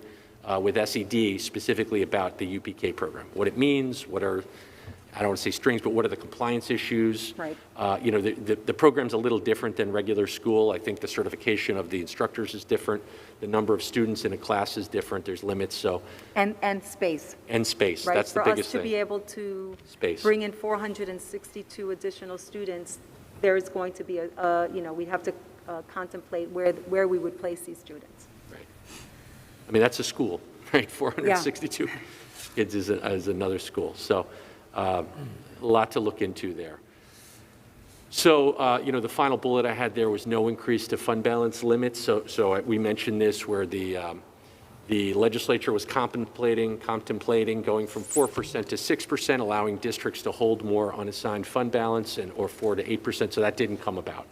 with SED specifically about the UPK program, what it means, what are, I don't want to say strings, but what are the compliance issues? Right. The program's a little different than regular school. I think the certification of the instructors is different. The number of students in a class is different. There's limits, so. And space. And space, Right. that's the biggest For us to thing. be able to Space. bring in 462 additional students, there is going to be we have to contemplate where we would place these students. Right. I mean, that's a school, right? 462 kids is another school. So a lot to look into there. So, the final bullet I had there was no increase to fund balance limits. So we mentioned this where the legislature was contemplating going from 4% to 6%, allowing districts to hold more unassigned fund balance, or 4 to 8%. So that didn't come about.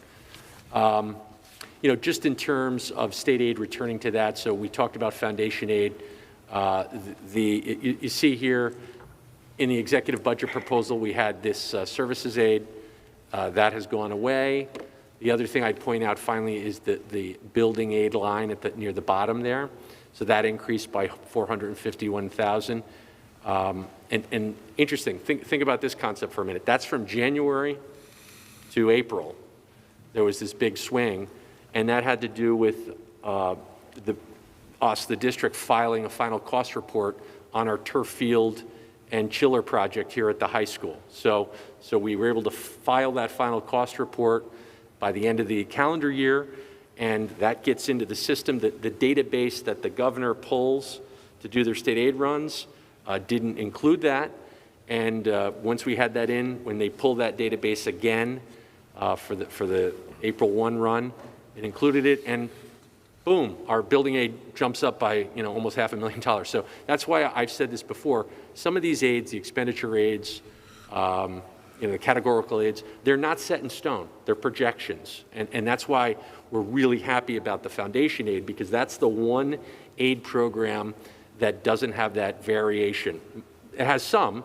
Just in terms of state aid, returning to that, so we talked about foundation aid. You see here in the executive budget proposal, we had this services aid. That has gone away. The other thing I'd point out finally is the building aid line near the bottom there. So that increased by $451,000. And interesting, think about this concept for a minute. That's from January to April. There was this big swing. and that had to do with the district filing a final cost report on our turf field and chiller project here at the high school. So we were able to file that final cost report by the end of the calendar year, and that gets into the system. The database that the governor pulls to do their state aid runs didn't include that. And once we had that in, when they pulled that database again for the April 1 run, it included it, and boom, our building aid jumps up by almost $500,000. So that's why I've said this before. Some of these aids, the expenditure aids, the categorical aids, they're not set in stone. They're projections, and that's why we're really happy about the foundation aid, because that's the one aid program that doesn't have that variation. It has some,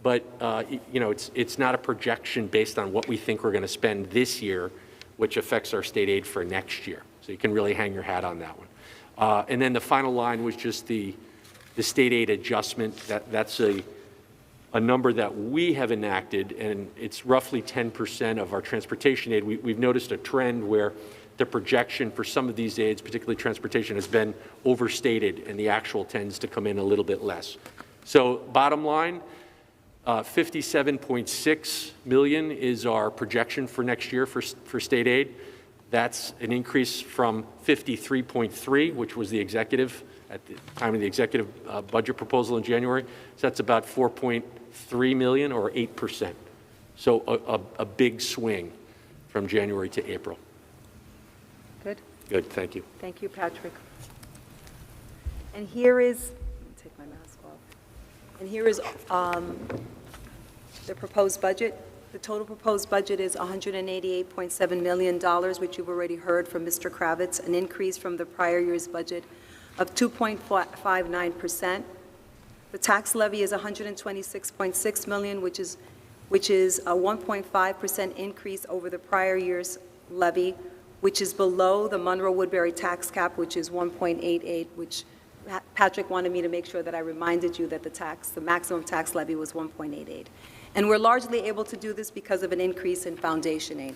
but it's not a projection based on what we think we're going to spend this year, which affects our state aid for next year. So you can really hang your hat on that one. And then the final line was just the state aid adjustment. That's a number that we have enacted, and it's roughly 10% of our transportation aid. We've noticed a trend where the projection for some of these aids, particularly transportation, has been overstated, and the actual tends to come in a little bit less. So bottom line, $57.6 million is our projection for next year for state aid. That's an increase from 53.3, which was the executive at the time of the executive budget proposal in January. So that's about 4.3 million, or 8%. So a big swing from January to April. Good. Good, thank you. Thank you, Patrick. And here is, let me take my mask off. And here is the proposed budget. The total proposed budget is $188.7 million, which you've already heard from Mr. Kravitz, an increase from the prior year's budget of 2.59%. The tax levy is $126.6 million, which is a 1.5% increase over the prior year's levy, which is below the Monroe-Woodbury tax cap, which is 1.88, which Patrick wanted me to make sure that I reminded you that the maximum tax levy was 1.88. And we're largely able to do this because of an increase in foundation aid.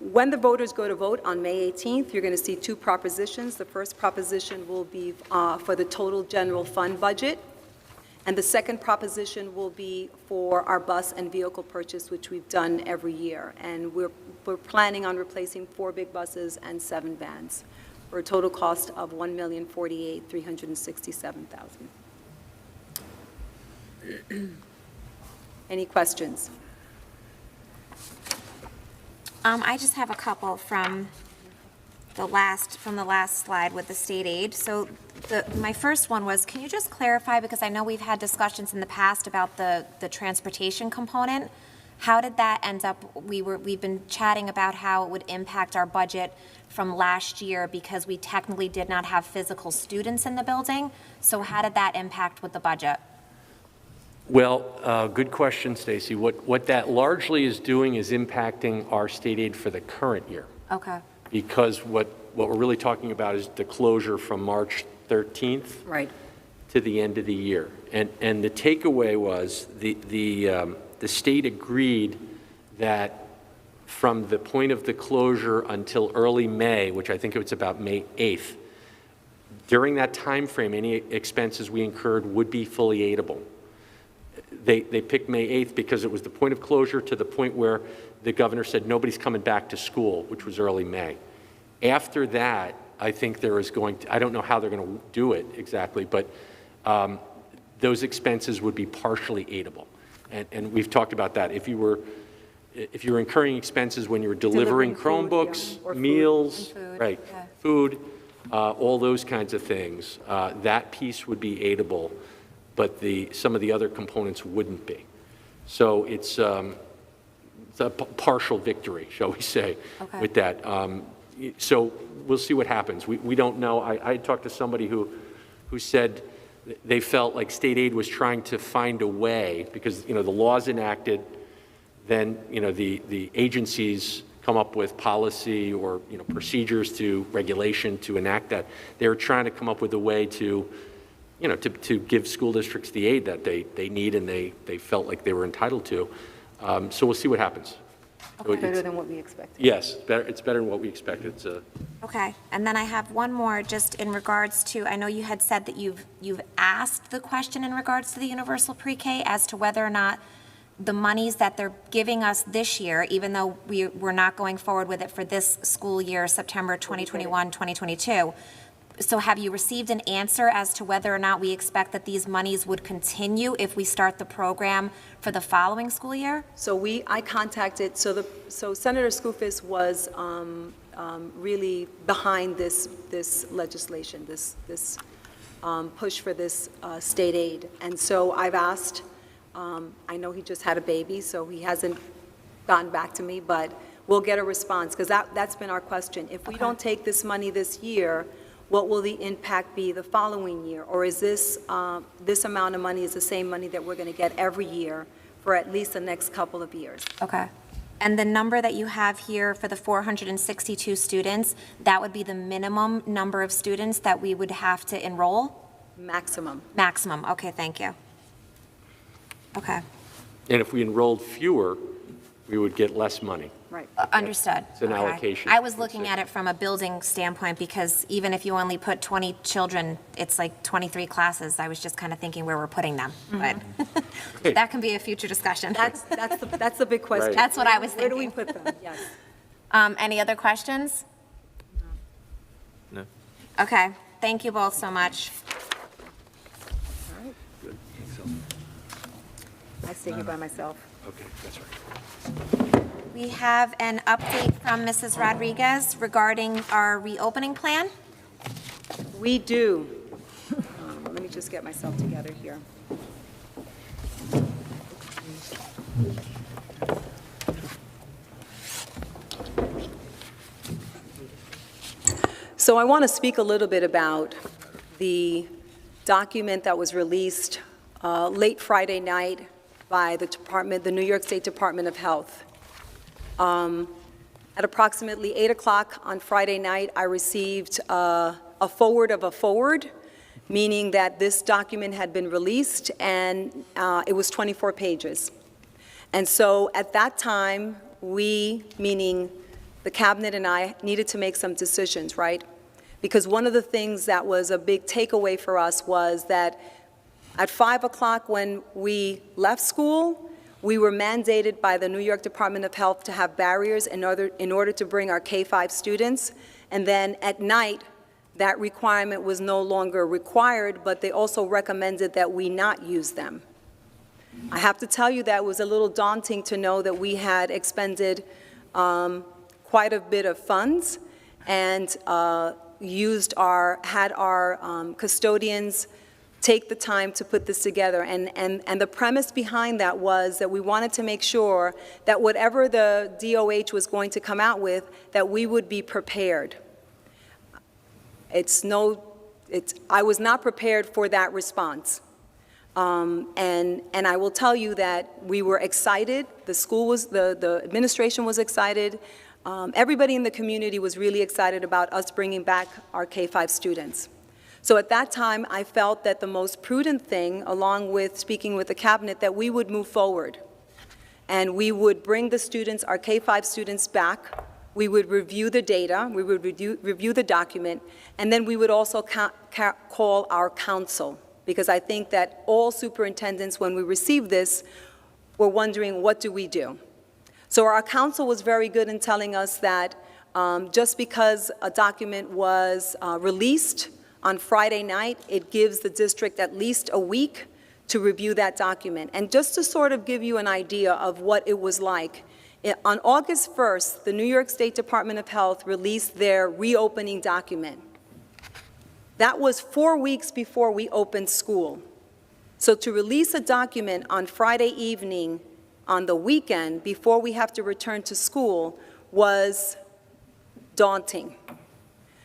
When the voters go to vote on May 18th, you're going to see two propositions. The first proposition will be for the total general fund budget, and the second proposition will be for our bus and vehicle purchase, which we've done every year. And we're planning on replacing 4 big buses and 7 vans for a total cost of $1,048,367,000. Any questions? I just have a couple from the last slide with the state aid. So my first one was, can you just clarify, because I know we've had discussions in the past about the transportation component. How did that end up? We've been chatting about how it would impact our budget from last year because we technically did not have physical students in the building. So how did that impact with the budget? Well, good question, Stacy. What that largely is doing is impacting our state aid for the current year. Okay. Because what we're really talking about is the closure from March 13th to the end of the year. And the takeaway was the state agreed that from the point of the closure until early May, which I think it was about May 8th, during that time frame, any expenses we incurred would be fully aidable. They picked May 8th because it was the point of closure to the point where the governor said nobody's coming back to school, which was early May. After that, I think there is going to, I don't know how they're going to do it exactly, but those expenses would be partially aidable. And we've talked about that. If you were incurring expenses when you were delivering Chromebooks, food, meals, food, right, yeah. food, all those kinds of things, that piece would be aidable, but some of the other components wouldn't be. So it's a partial victory, shall we say, with that. So we'll see what happens. We don't know. I talked to somebody who said they felt like state aid was trying to find a way, because the law's enacted, then the agencies come up with policy or procedures to regulation to enact that. They were trying to come up with a way to give school districts the aid that they need and they felt like they were entitled to. So we'll see what happens. So Better than what we expected. Yes, it's better than what we expected. It's a Okay, and then I have one more, just in regards to, I know you had said that you've asked the question in regards to the universal pre-K as to whether or not the monies that they're giving us this year, even though we're not going forward with it for this school year, September 2021, 2022. So have you received an answer as to whether or not we expect that these monies would continue if we start the program for the following school year? So I contacted, so Senator Skoufis was really behind this legislation, this push for this state aid. And so I've asked, I know he just had a baby, so he hasn't gotten back to me, but we'll get a response, because that's been our question. If we don't take this money this year, what will the impact be the following year? Or is this amount of money is the same money that we're going to get every year for at least the next couple of years? Okay. And the number that you have here for the 462 students, that would be the minimum number of students that we would have to enroll? Maximum. Maximum, okay, thank you. Okay, And if we enrolled fewer, we would get less money. Right. understood. It's an Okay. allocation, I was let's looking say. at it from a building standpoint, because even if you only put 20 children, it's like 23 classes. I was just kind of thinking where we're putting them, but that can be a future discussion. That's the big question. Right. That's what I was Where do we thinking. put them? Yes. Any other questions? No. Okay, thank you both so much. I stay here by myself. Okay, that's right. We have an update from Mrs. Rodriguez regarding our reopening plan. We do. Let me just get myself together here. So I want to speak a little bit about the document that was released late Friday night by the New York State Department of Health. At approximately 8 o'clock on Friday night, I received a forward of a forward, meaning that this document had been released, and it was 24 pages. And so at that time, we, meaning the cabinet and I, needed to make some decisions, right? Because one of the things that was a big takeaway for us was that at 5 o'clock when we left school, we were mandated by the New York Department of Health to have barriers in order to bring our K-5 students. And then at night, that requirement was no longer required, but they also recommended that we not use them. I have to tell you that it was a little daunting to know that we had expended quite a bit of funds and had our custodians take the time to put this together. And the premise behind that was that we wanted to make sure that whatever the DOH was going to come out with, that we would be prepared. I was not prepared for that response. And I will tell you that we were excited. The administration was excited. Everybody in the community was really excited about us bringing back our K-5 students. So at that time, I felt that the most prudent thing, along with speaking with the cabinet, that we would move forward. And we would bring the students, our K-5 students, back. We would review the data, we would review the document, and then we would also call our council. Because I think that all superintendents, when we received this, were wondering, what do we do? So our council was very good in telling us that just because a document was released on Friday night, it gives the district at least a week to review that document. And just to sort of give you an idea of what it was like, on August 1st, the New York State Department of Health released their reopening document. That was 4 weeks before we opened school. So to release a document on Friday evening, on the weekend, before we have to return to school, was daunting.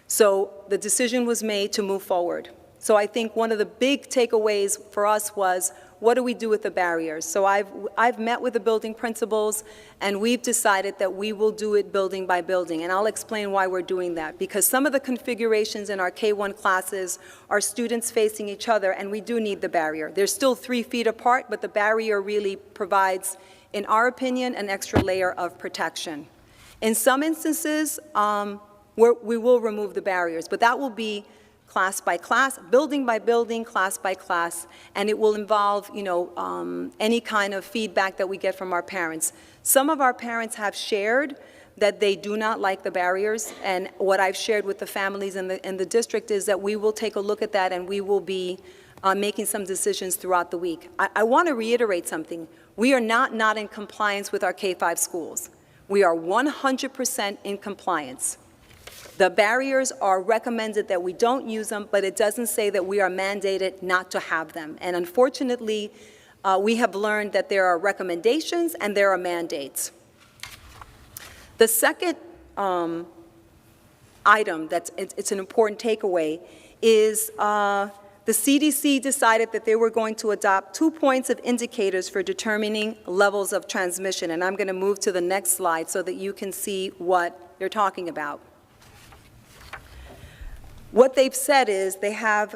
So the decision was made to move forward. So I think one of the big takeaways for us was, what do we do with the barriers? So I've met with the building principals, and we've decided that we will do it building by building. And I'll explain why we're doing that. Because some of the configurations in our K-1 classes are students facing each other, and we do need the barrier. They're still 3 feet apart, but the barrier really provides in our opinion, an extra layer of protection. In some instances, we will remove the barriers, but that will be class by class, building by building, class by class, and it will involve, any kind of feedback that we get from our parents. Some of our parents have shared that they do not like the barriers, and what I've shared with the families in the district is that we will take a look at that and we will be making some decisions throughout the week. I want to reiterate something. We are not in compliance with our K-5 schools. We are 100% in compliance. The barriers are recommended that we don't use them, but it doesn't say that we are mandated not to have them. And unfortunately, we have learned that there are recommendations and there are mandates. The second item it's an important takeaway is the CDC decided that they were going to adopt 2 points of indicators for determining levels of transmission. And I'm going to move to the next slide so that you can see what they're talking about. What they've said is they have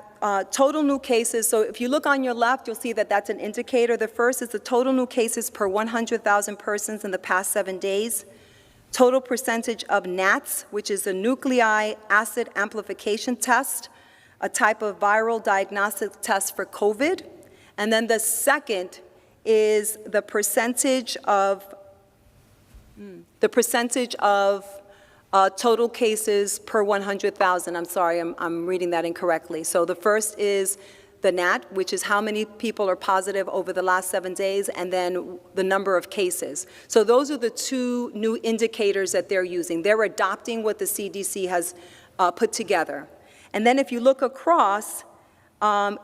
total new cases. So if you look on your left, you'll see that that's an indicator. The first is the total new cases per 100,000 persons in the past 7 days. Total percentage of NATs, which is a nuclei acid amplification test, a type of viral diagnostic test for COVID. And then the second is the percentage of total cases per 100,000. I'm sorry, I'm reading that incorrectly. So the first is the NAT, which is how many people are positive over the last 7 days, and then the number of cases. So those are the 2 new indicators that they're using. They're adopting what the CDC has put together. And then if you look across,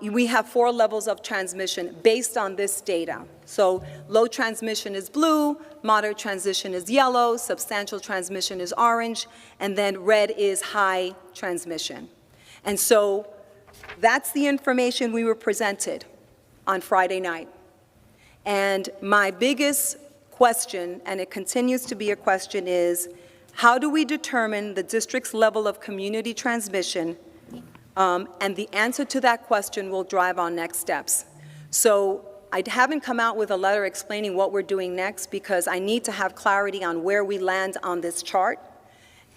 we have 4 levels of transmission based on this data. So low transmission is blue, moderate transmission is yellow, substantial transmission is orange, and then red is high transmission. And so that's the information we were presented on Friday night. And my biggest question, and it continues to be a question, is how do we determine the district's level of community transmission? And the answer to that question will drive our next steps. So I haven't come out with a letter explaining what we're doing next because I need to have clarity on where we land on this chart.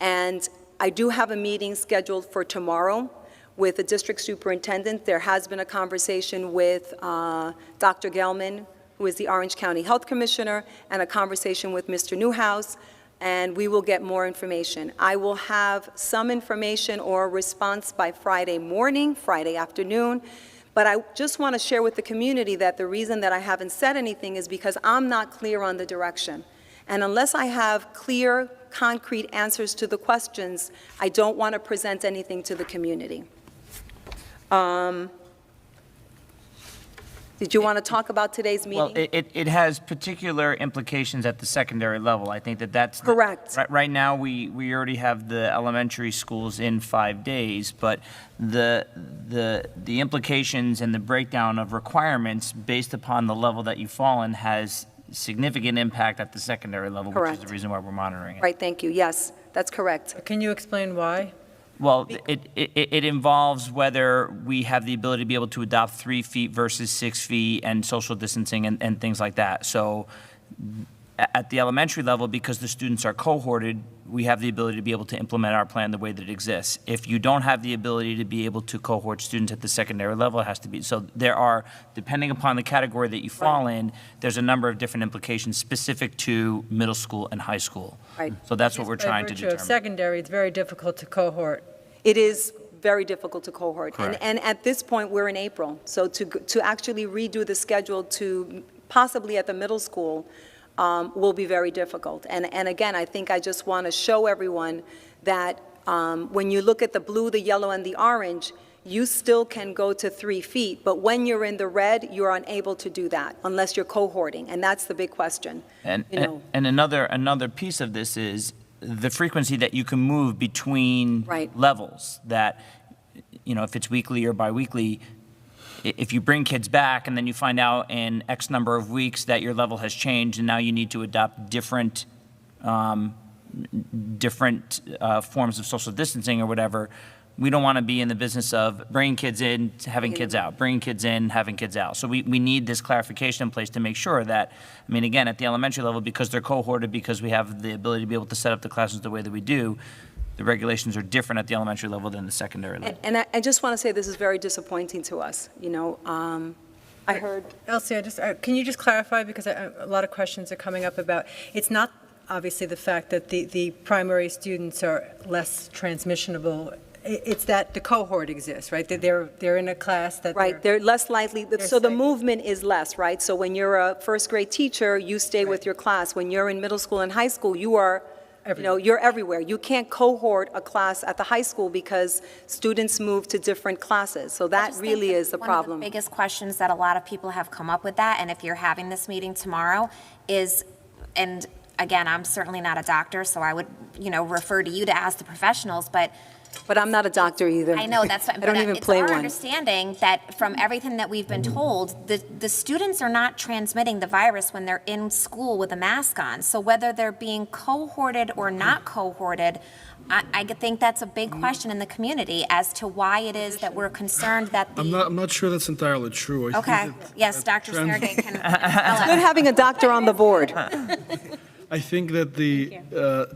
And I do have a meeting scheduled for tomorrow with the district superintendent. There has been a conversation with Dr. Gelman, who is the Orange County Health Commissioner, and a conversation with Mr. Newhouse, and we will get more information. I will have some information or a response by Friday morning, Friday afternoon, but I just want to share with the community that the reason that I haven't said anything is because I'm not clear on the direction. And unless I have clear, concrete answers to the questions, I don't want to present anything to the community. Did you want to talk about today's meeting? Well, it has particular implications at the secondary level. I think that's correct. Right now, we already have the elementary schools in 5 days, but the implications and the breakdown of requirements based upon the level that you fall in has significant impact at the secondary level, Correct. which is the reason why we're monitoring it. Right, thank you. Yes, that's correct. Can you explain why? Well, it involves whether we have the ability to be able to adopt 3 feet versus 6 feet and social distancing and things like that. So at the elementary level, because the students are cohorted, we have the ability to be able to implement our plan the way that it exists. If you don't have the ability to be able to cohort students at the secondary level, it has to be. So there are, depending upon the category that you fall in, there's a number of different implications specific to middle school and high school. Right. So that's what we're trying to By virtue determine. of secondary, it's very difficult to cohort. It is very difficult to cohort. Correct. And at this point, we're in April. So to actually redo the schedule to possibly at the middle school will be very difficult. And again, I think I just want to show everyone that when you look at the blue, the yellow, and the orange, you still can go to 3 feet, but when you're in the red, you're unable to do that unless you're cohorting, and that's the big question. And You know. another piece of this is the frequency that you can move between Right. levels. That, if it's weekly or biweekly, if you bring kids back and then you find out in X number of weeks that your level has changed and now you need to adopt different forms of social distancing or whatever, we don't want to be in the business of bringing kids in, having kids out, bringing kids in, having kids out. So we need this clarification in place to make sure that, I mean, again, at the elementary level, because they're cohorted, because we have the ability to be able to set up the classrooms the way that we do, the regulations are different at the elementary level than the secondary level. And I just want to say this is very disappointing to us, you know. I heard, Elsie, can you just clarify, because a lot of questions are coming up about, it's not obviously the fact that the primary students are less transmissionable, it's that the cohort exists, right? That they're in a class that right, they're less likely, so the safe. movement is less, right? So when you're a first grade teacher, you stay with your class. When you're in middle school and high school, you are, you know, you're everywhere. You can't cohort a class at the high school because students move to different classes. So that really is the problem. One of the biggest questions that a lot of people have come up with that, and if you're having this meeting tomorrow, is, and again, I'm certainly not a doctor, so I would, refer to you to ask the professionals, but I'm not a doctor either. I know, that's fine. I don't even play It's our one. understanding that from everything that we've been told, the students are not transmitting the virus when they're in school with a mask on. So whether they're being cohorted or not cohorted, I think that's a big question in the community as to why it is that we're concerned that the... I'm not sure that's entirely true. I think Okay, that- yes, that Dr. trans- Smirgate can It's tell good us. having a doctor on the board. I think that the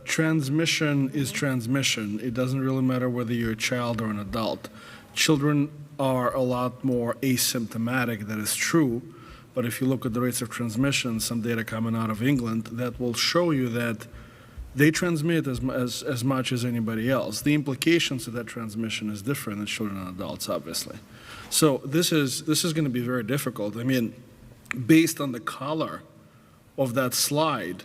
transmission is transmission. It doesn't really matter whether you're a child or an adult. Children are a lot more asymptomatic, that is true, but if you look at the rates of transmission, some data coming out of England, that will show you that they transmit as much as anybody else. The implications of that transmission is different in children and adults, obviously. So this is going to be very difficult. I mean, based on the color of that slide,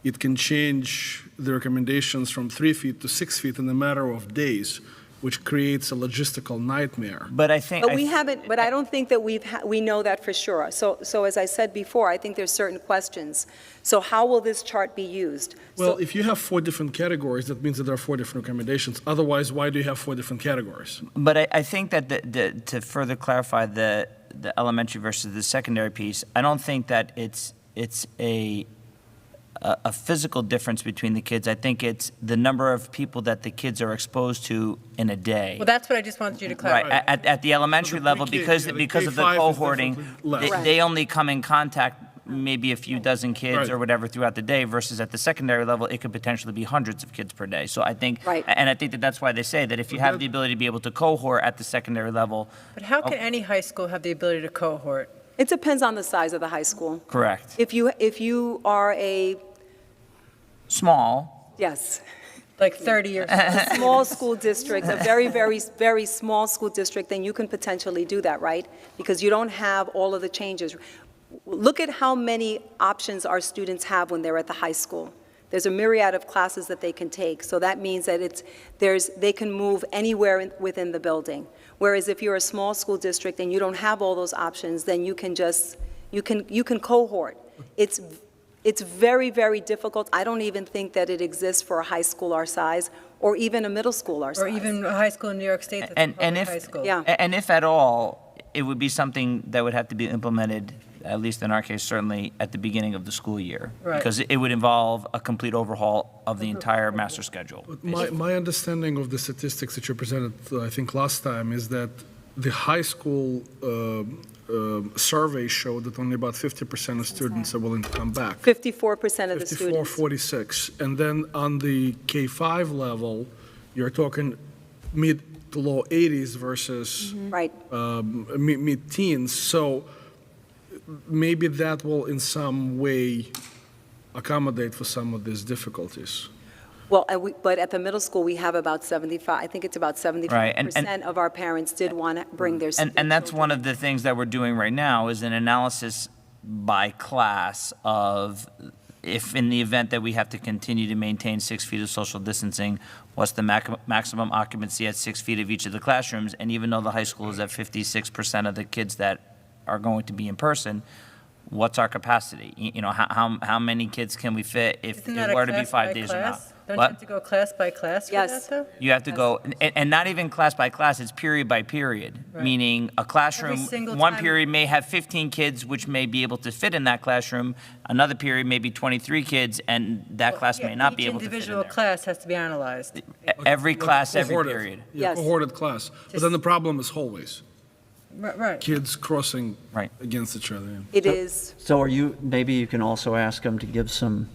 it can change the recommendations from 3 feet to 6 feet in a matter of days, which creates a logistical nightmare. But I think... But we haven't, but I don't think that we know that for sure. So as I said before, I think there's certain questions. So how will this chart be used? Well, So- if you have 4 different categories, that means that there are 4 different recommendations. Otherwise, why do you have 4 different categories? But I think that to further clarify the elementary versus the secondary piece, I don't think that it's a physical difference between the kids. I think it's the number of people that the kids are exposed to in a day. Well, that's what I just wanted you to clarify. Right, at the elementary the level, pre-K, because yeah, the of the K-5 is cohorting, definitely less. they only come in contact maybe a few dozen kids Right. or whatever throughout the day, versus at the secondary level, it could potentially be hundreds of kids per day. So I think, Right. and I think that that's why they say that if you have the ability to be able to cohort at the secondary level, But how can any high school have the ability to cohort? It depends on the size of the high school. correct, If you are a, small, yes, Like 30 years? small school district, a very, very, very small school district, then you can potentially do that, right? Because you don't have all of the changes. Look at how many options our students have when they're at the high school. There's a myriad of classes that they can take, so that means that they can move anywhere within the building. Whereas if you're a small school district and you don't have all those options, then you can cohort. It's very, very difficult. I don't even think that it exists for a high school our size, or even a middle school our size. Or even a high school in New York State that's a and public if high school? Yeah. and if at all, it would be something that would have to be implemented, at least in our case, certainly at the beginning of the school year. Right. Because it would involve a complete overhaul of the entire master schedule. My understanding of the statistics that you presented, I think last time, is that the high school survey showed that only about 50% of students are willing to come back. 54% of the 54, students. 46. And then on the K-5 level, you're talking mid to low 80s versus Right. mid-teens. So maybe that will in some way accommodate for some of these difficulties. Well, but at the middle school, we have about 75, I think it's about 75% Right, and- of our parents did want to bring their And that's one of the things that we're doing right now is an analysis by class of if in the event that we have to continue to maintain 6 feet of social distancing, what's the maximum occupancy at 6 feet of each of the classrooms? And even though the high school is at 56% of the kids that are going to be in person, what's our capacity? How many kids can we fit if Isn't it that a were to be class 5 by days or not? class? Don't you What? have to go class by class for Yes. that, though? You have to go, and not even class by class, it's period by period. Right. Meaning a classroom, single one time- period may have 15 kids, which may be able to fit in that classroom. Another period may be 23 kids, and that class may not be able to fit in Each individual there. class has to be analyzed. Every class, every Cohorted. period. Yeah, Yes. cohorted class. But then the problem is hallways, Right. kids crossing Right. against each other. It is, So maybe you can also ask them to give some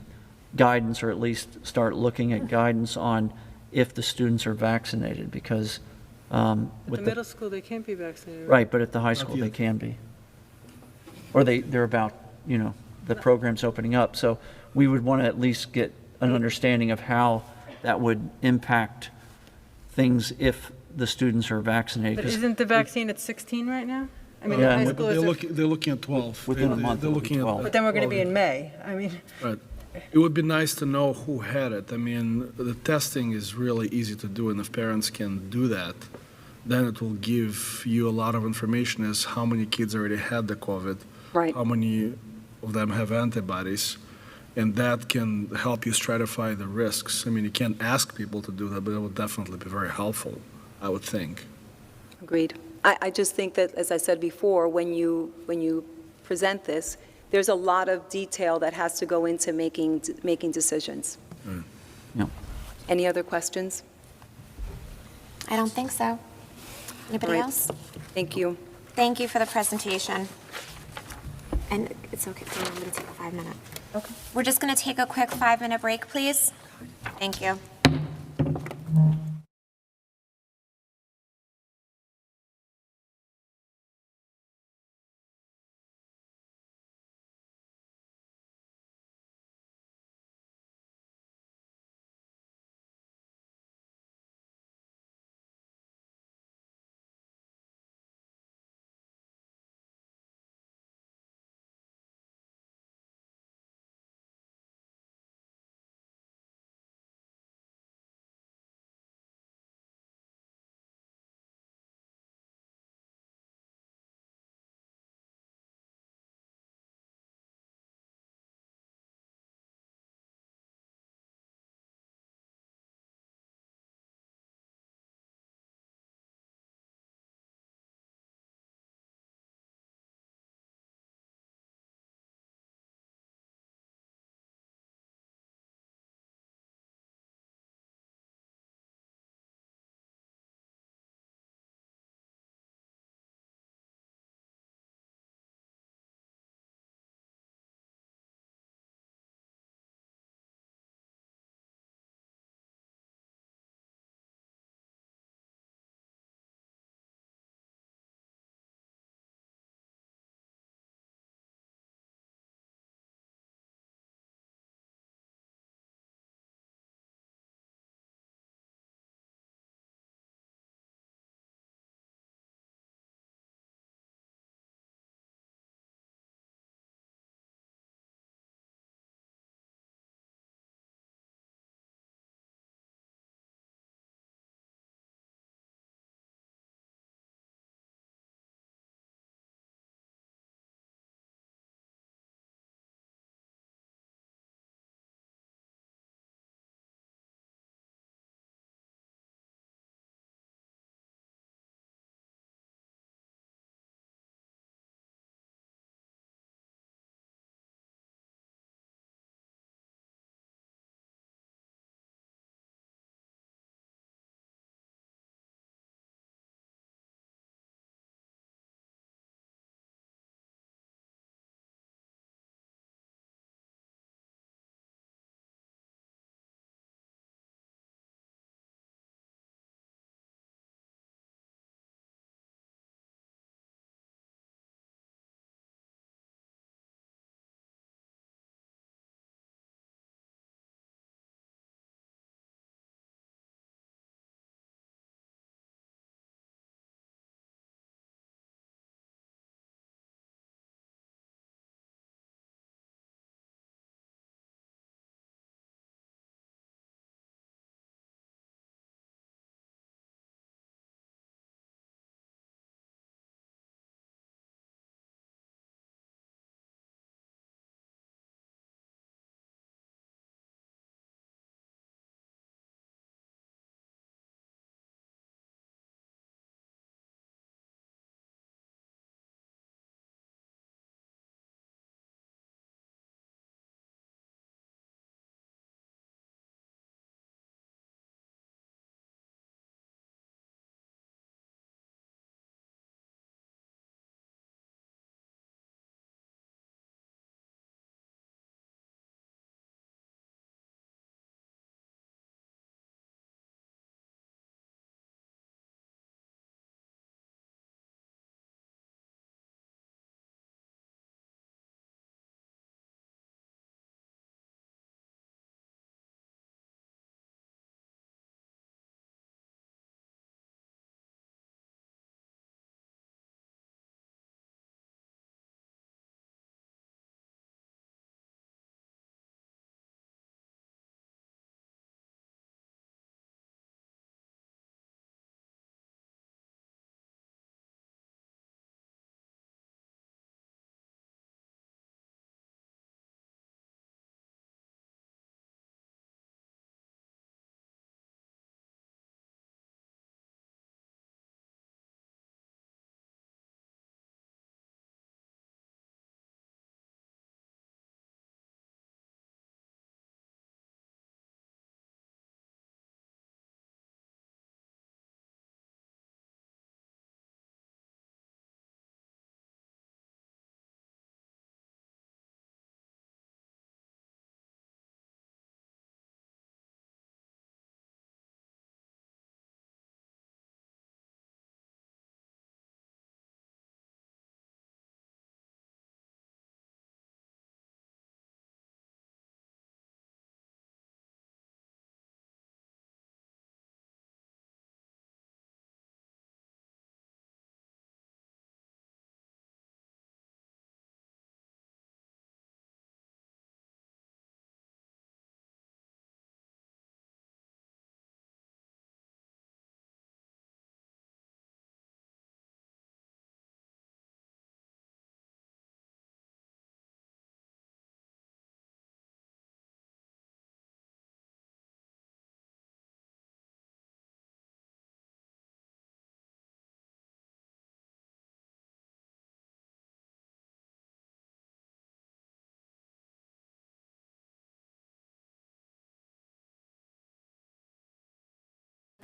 guidance, or at least start looking at guidance on if the students are vaccinated, because At the with middle school, they can't be vaccinated. right, but at the high school, they yet. can be. Or they're about, the program's opening up. So we would want to at least get an understanding of how that would impact things if the students are vaccinated. But 'Cause isn't the vaccine at 16 right now? I mean, Yeah, the high and school They're is, they're looking at 12. Within a They- month, They're it'll be looking at. 12. but then we're going to be 12. in May. I mean, Right. It would be nice to know who had it. I mean, the testing is really easy to do, and if parents can do that, then it will give you a lot of information as how many kids already had the COVID, right. how many of them have antibodies, and that can help you stratify the risks. I mean, you can't ask people to do that, but it would definitely be very helpful, I would think. Agreed. I just think that, as I said before, when you present this, there's a lot of detail that has to go into making decisions. Yeah. Any other questions? I don't think so. Anybody All right. else? Thank you. Thank you for the presentation. And it's okay, I'm going to take a 5-minute. Okay. We're just going to take a quick 5-minute break, please. Thank you.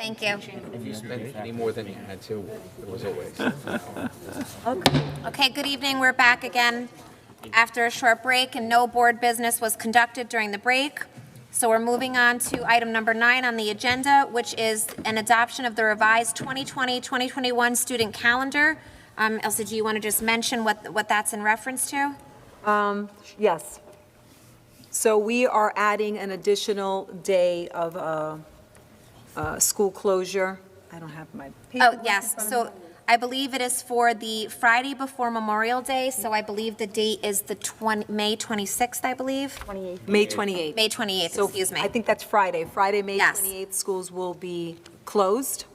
Thank you. If you spent any more than you had to, it was a waste. Okay, good evening. We're back again after a short break, and no board business was conducted during the break. So we're moving on to item number 9 on the agenda, which is an adoption of the revised 2020-2021 student calendar. Elsa, do you want to just mention what that's in reference to? Yes. So we are adding an additional day of school closure. I don't have my paper. Oh, yes. So I believe it is for the Friday before Memorial Day, so I believe the date is the May 26th, I believe. May 28th. May 28th, So excuse me. I think that's Friday. Friday, May Yes. 28th, schools will be closed.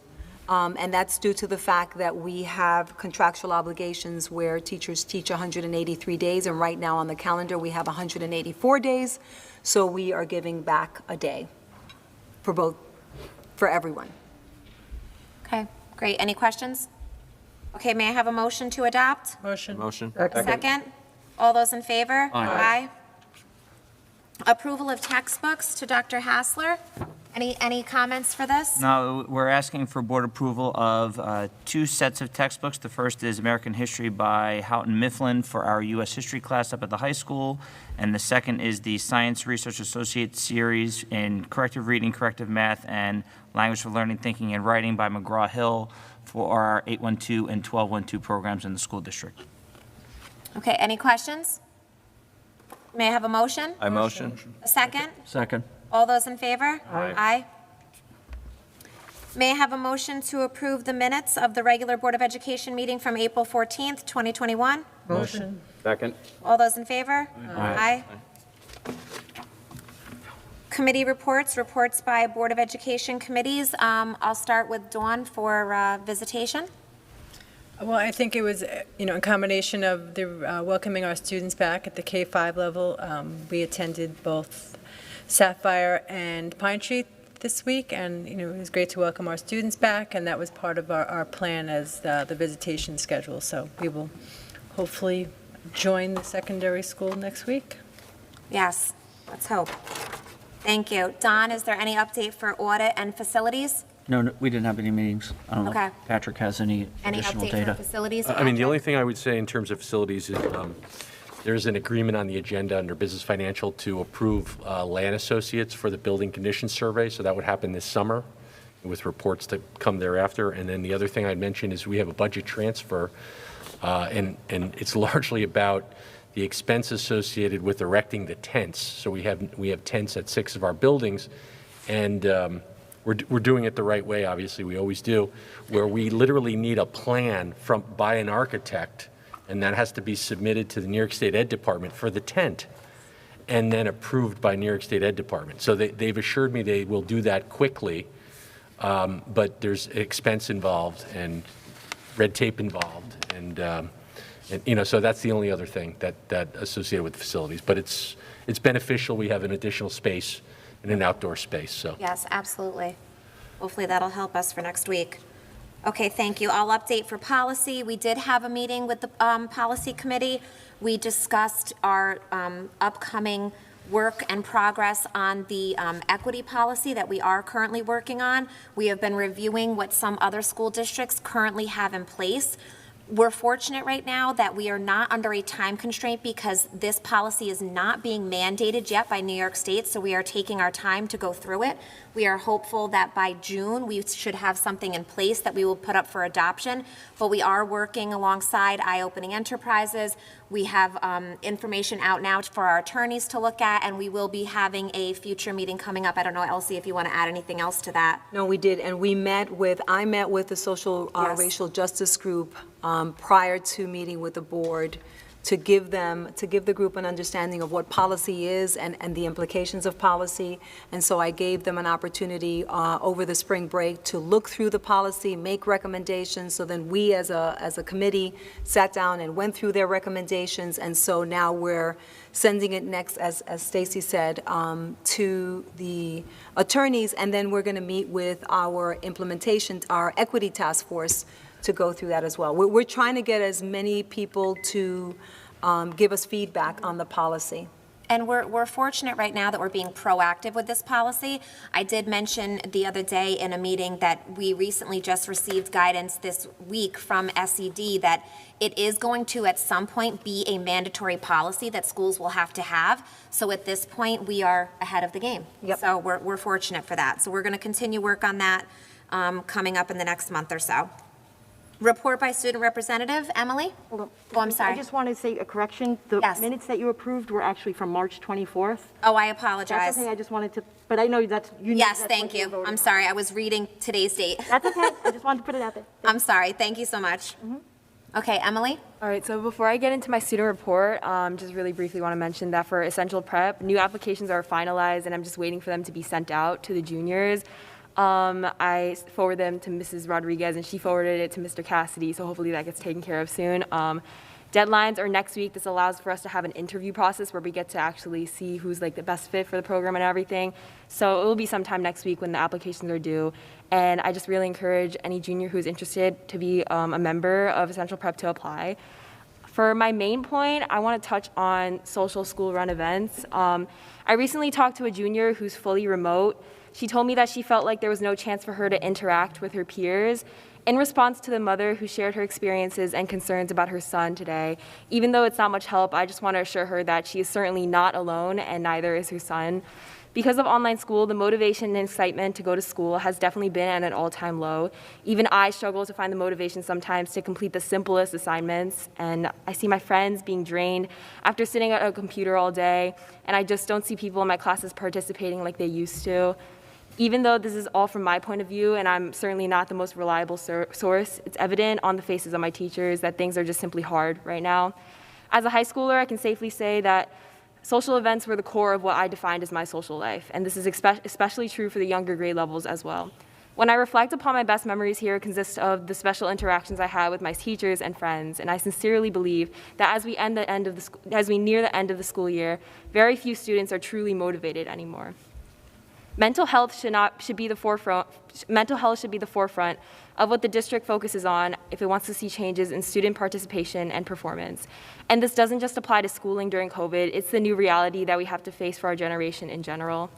And that's due to the fact that we have contractual obligations where teachers teach 183 days, and right now on the calendar, we have 184 days. So we are giving back a day for everyone. Okay, great. Any questions? Okay, may I have a motion to adopt? Motion. Second? All those in favor? Aye. Approval of textbooks to Dr. Hassler. Any comments for this? No, we're asking for board approval of 2 sets of textbooks. The first is American History by Houghton Mifflin for our U.S. History class up at the high school. And the second is the Science Research Associate Series in Corrective Reading, Corrective Math, and Language for Learning, Thinking, and Writing by McGraw-Hill for our 812 and 1212 programs in the school district. Okay, any questions? May I have a motion? I motion. A second? Second. All those in favor? Aye. May I have a motion to approve the minutes of the regular Board of Education meeting from April 14th, 2021? Motion. Second. All those in favor? Aye. Committee reports by Board of Education committees. I'll start with Dawn for visitation. Well, I think it was, a combination of the welcoming our students back at the K-5 level. We attended both Sapphire and Pine Tree this week, and, it was great to welcome our students back, and that was part of our plan as the visitation schedule. So we will hopefully join the secondary school next week. Yes, let's hope. Thank you. Don, is there any update for audit and facilities? No, we didn't have any meetings. I don't know Okay. if Patrick has any Any additional update data. for facilities? I mean, the Patrick? only thing I would say in terms of facilities is there's an agreement on the agenda under Business Financial to approve Land Associates for the building condition survey, so that would happen this summer with reports to come thereafter. And then the other thing I'd mention is we have a budget transfer, and it's largely about the expense associated with erecting the tents. So we have tents at 6 of our buildings, and we're doing it the right way, obviously, we always do, where we literally need a plan by an architect, and that has to be submitted to the New York State Ed Department for the tent, and then approved by New York State Ed Department. So they've assured me they will do that quickly, but there's expense involved and red tape involved, and so that's the only other thing that associated with facilities. But it's beneficial. We have an additional space and an outdoor space, so. Yes, absolutely. Hopefully that'll help us for next week. Okay, thank you. I'll update for policy. We did have a meeting with the policy committee. We discussed our upcoming work and progress on the equity policy that we are currently working on. We have been reviewing what some other school districts currently have in place. We're fortunate right now that we are not under a time constraint because this policy is not being mandated yet by New York State, so we are taking our time to go through it. We are hopeful that by June, we should have something in place that we will put up for adoption, but we are working alongside Eye-Opening Enterprises. We have information out now for our attorneys to look at, and we will be having a future meeting coming up. I don't know, Elsie, if you want to add anything else to that. No, we did, and I met with the social Yes. racial justice group prior to meeting with the board to give the group an understanding of what policy is and the implications of policy. And so I gave them an opportunity over the spring break to look through the policy, make recommendations. So then we as a committee sat down and went through their recommendations. And so now we're sending it next, as Stacy said, to the attorneys. And then we're going to meet with our equity task force to go through that as well. We're trying to get as many people to give us feedback on the policy. And we're fortunate right now that we're being proactive with this policy. I did mention the other day in a meeting that we recently just received guidance this week from SED that it is going to at some point be a mandatory policy that schools will have to have. So at this point, we are ahead of the game. Yep. So we're fortunate for that. So we're going to continue work on that coming up in the next month or so. Report by student representative, Emily? Hold on. Oh, I'm sorry. I just want to say a correction. The Yes. minutes that you approved were actually from March 24th. Oh, I apologize. That's okay, I just wanted to, but I know that's, you know. Yes, that's thank what you're you. voting I'm on. sorry, I was reading today's date. That's okay, I just wanted to put it out there. I'm sorry, thank you so much. Okay, Emily? All right, so before I get into my student report, just really briefly want to mention that for Essential Prep, new applications are finalized, and I'm just waiting for them to be sent out to the juniors. I forwarded them to Mrs. Rodriguez, and she forwarded it to Mr. Cassidy, so hopefully that gets taken care of soon. Deadlines are next week. This allows for us to have an interview process where we get to actually see who's like the best fit for the program and everything. So it will be sometime next week when the applications are due. And I just really encourage any junior who's interested to be a member of Essential Prep to apply. For my main point, I want to touch on social school run events. I recently talked to a junior who's fully remote. She told me that she felt like there was no chance for her to interact with her peers. In response to the mother who shared her experiences and concerns about her son today, even though it's not much help, I just want to assure her that she is certainly not alone, and neither is her son. Because of online school, the motivation and excitement to go to school has definitely been at an all-time low. Even I struggle to find the motivation sometimes to complete the simplest assignments, and I see my friends being drained after sitting at a computer all day, and I just don't see people in my classes participating like they used to. Even though this is all from my point of view, and I'm certainly not the most reliable source, it's evident on the faces of my teachers that things are just simply hard right now. As a high schooler, I can safely say that social events were the core of what I defined as my social life, and this is especially true for the younger grade levels as well. When I reflect upon my best memories here, it consists of the special interactions I had with my teachers and friends, and I sincerely believe that as we near the end of the school year, very few students are truly motivated anymore. Mental health should be the forefront of what the district focuses on if it wants to see changes in student participation and performance. And this doesn't just apply to schooling during COVID, it's the new reality that we have to face for our generation in general.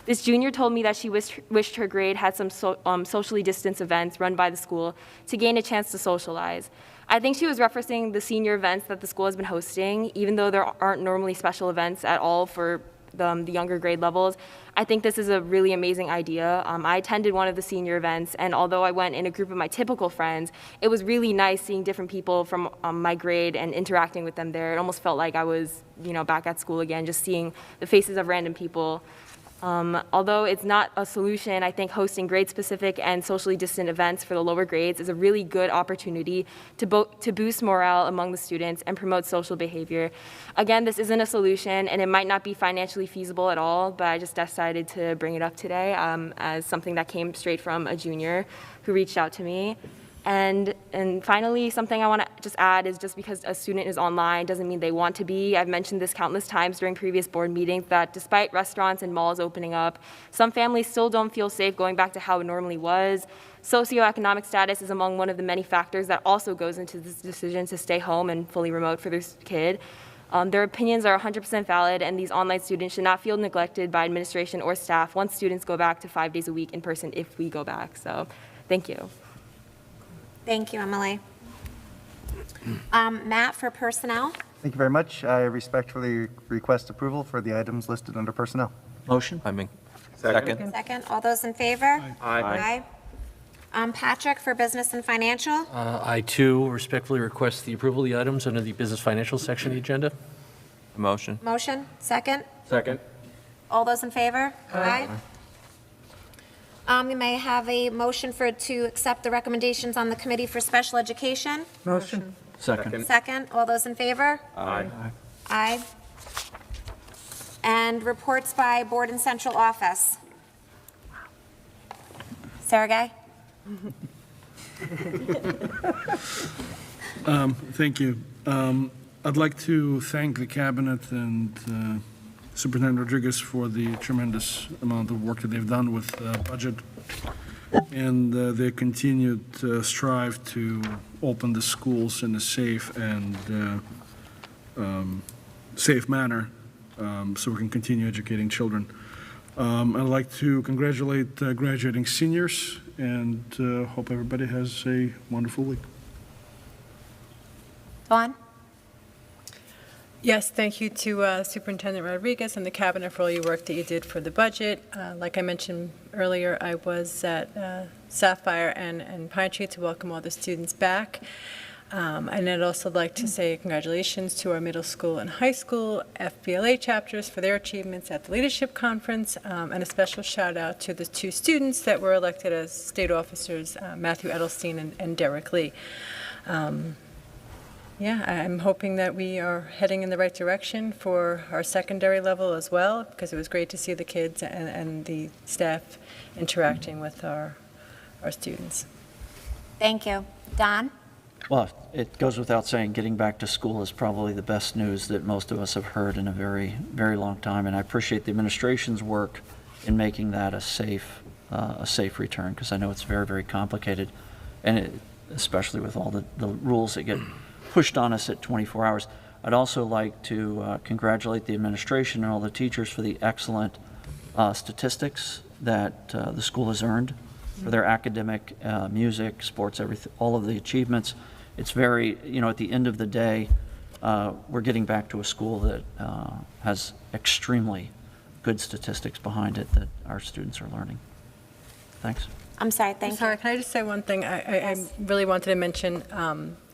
This junior told me that she wished her grade had some socially distanced events run by the school to gain a chance to socialize. I think she was referencing the senior events that the school has been hosting, even though there aren't normally special events at all for the younger grade levels. I think this is a really amazing idea. I attended one of the senior events, and although I went in a group of my typical friends, it was really nice seeing different people from my grade and interacting with them there. It almost felt like I was, back at school again, just seeing the faces of random people. Although it's not a solution, I think hosting grade-specific and socially distant events for the lower grades is a really good opportunity to boost morale among the students and promote social behavior. Again, this isn't a solution, and it might not be financially feasible at all, but I just decided to bring it up today as something that came straight from a junior who reached out to me. And finally, something I want to just add is just because a student is online doesn't mean they want to be. I've mentioned this countless times during previous board meetings that despite restaurants and malls opening up, some families still don't feel safe going back to how it normally was. Socioeconomic status is among one of the many factors that also goes into this decision to stay home and fully remote for their kid. Their opinions are 100% valid, and these online students should not feel neglected by administration or staff once students go back to 5 days a week in person if we go back. So, thank you. Thank you, Emily. Matt, for personnel? Thank you very much. I respectfully request approval for the items listed under personnel. Motion? Second. Second, all those in favor? Aye. Patrick, for business and financial? I, too, respectfully request the approval of the items under the business financial section of the agenda. Motion. Motion, second? Second. All those in favor? Aye. We may have a motion to accept the recommendations on the Committee for Special Education. Motion. Second. Second, all those in favor? Aye. Aye. And reports by Board and Central Office. Sergey? Thank you. I'd like to thank the Cabinet and Superintendent Rodriguez for the tremendous amount of work that they've done with the budget and their continued strive to open the schools in a safe and safe manner so we can continue educating children. I'd like to congratulate graduating seniors and hope everybody has a wonderful week. Dawn? Yes, thank you to Superintendent Rodriguez and the cabinet for all your work that you did for the budget. Like I mentioned earlier, I was at Sapphire and Pine Tree to welcome all the students back. And I'd also like to say congratulations to our middle school and high school FBLA chapters for their achievements at the Leadership Conference, and a special shout out to the 2 students that were elected as state officers, Matthew Edelstein and Derek Lee. Yeah, I'm hoping that we are heading in the right direction for our secondary level as well, because it was great to see the kids and the staff interacting with our students. Thank you. Don? Well, it goes without saying, getting back to school is probably the best news that most of us have heard in a very, very long time, and I appreciate the administration's work in making that a safe return, because I know it's very, very complicated, and especially with all the rules that get pushed on us at 24 hours. I'd also like to congratulate the administration and all the teachers for the excellent statistics that the school has earned for their academic, music, sports, everything, all of the achievements. It's very, at the end of the day, we're getting back to a school that has extremely good statistics behind it that our students are learning. Thanks. I'm sorry, thank you. Sorry, can I just say one thing? I really wanted to mention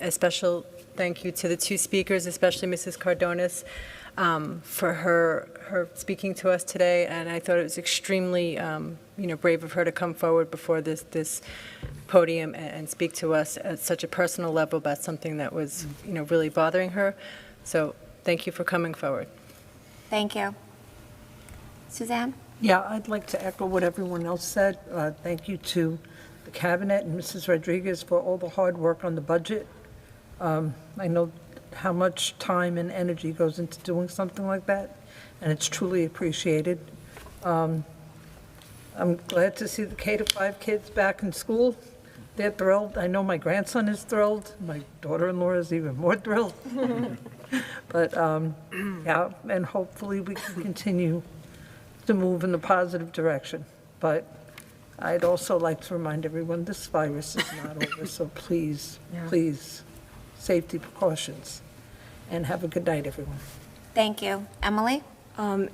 a special thank you to the 2 speakers, especially Mrs. Cardonis, for her speaking to us today, and I thought it was extremely, brave of her to come forward before this podium and speak to us at such a personal level about something that was, really bothering her. So thank you for coming forward. Thank you. Suzanne? Yeah, I'd like to echo what everyone else said. Thank you to the cabinet and Mrs. Rodriguez for all the hard work on the budget. I know how much time and energy goes into doing something like that, and it's truly appreciated. I'm glad to see the K-5 kids back in school. They're thrilled. I know my grandson is thrilled. My daughter-in-law is even more thrilled. But, yeah, and hopefully we can continue to move in a positive direction. But I'd also like to remind everyone this virus is not over, so please, please, safety precautions. And have a good night, everyone. Thank you. Emily?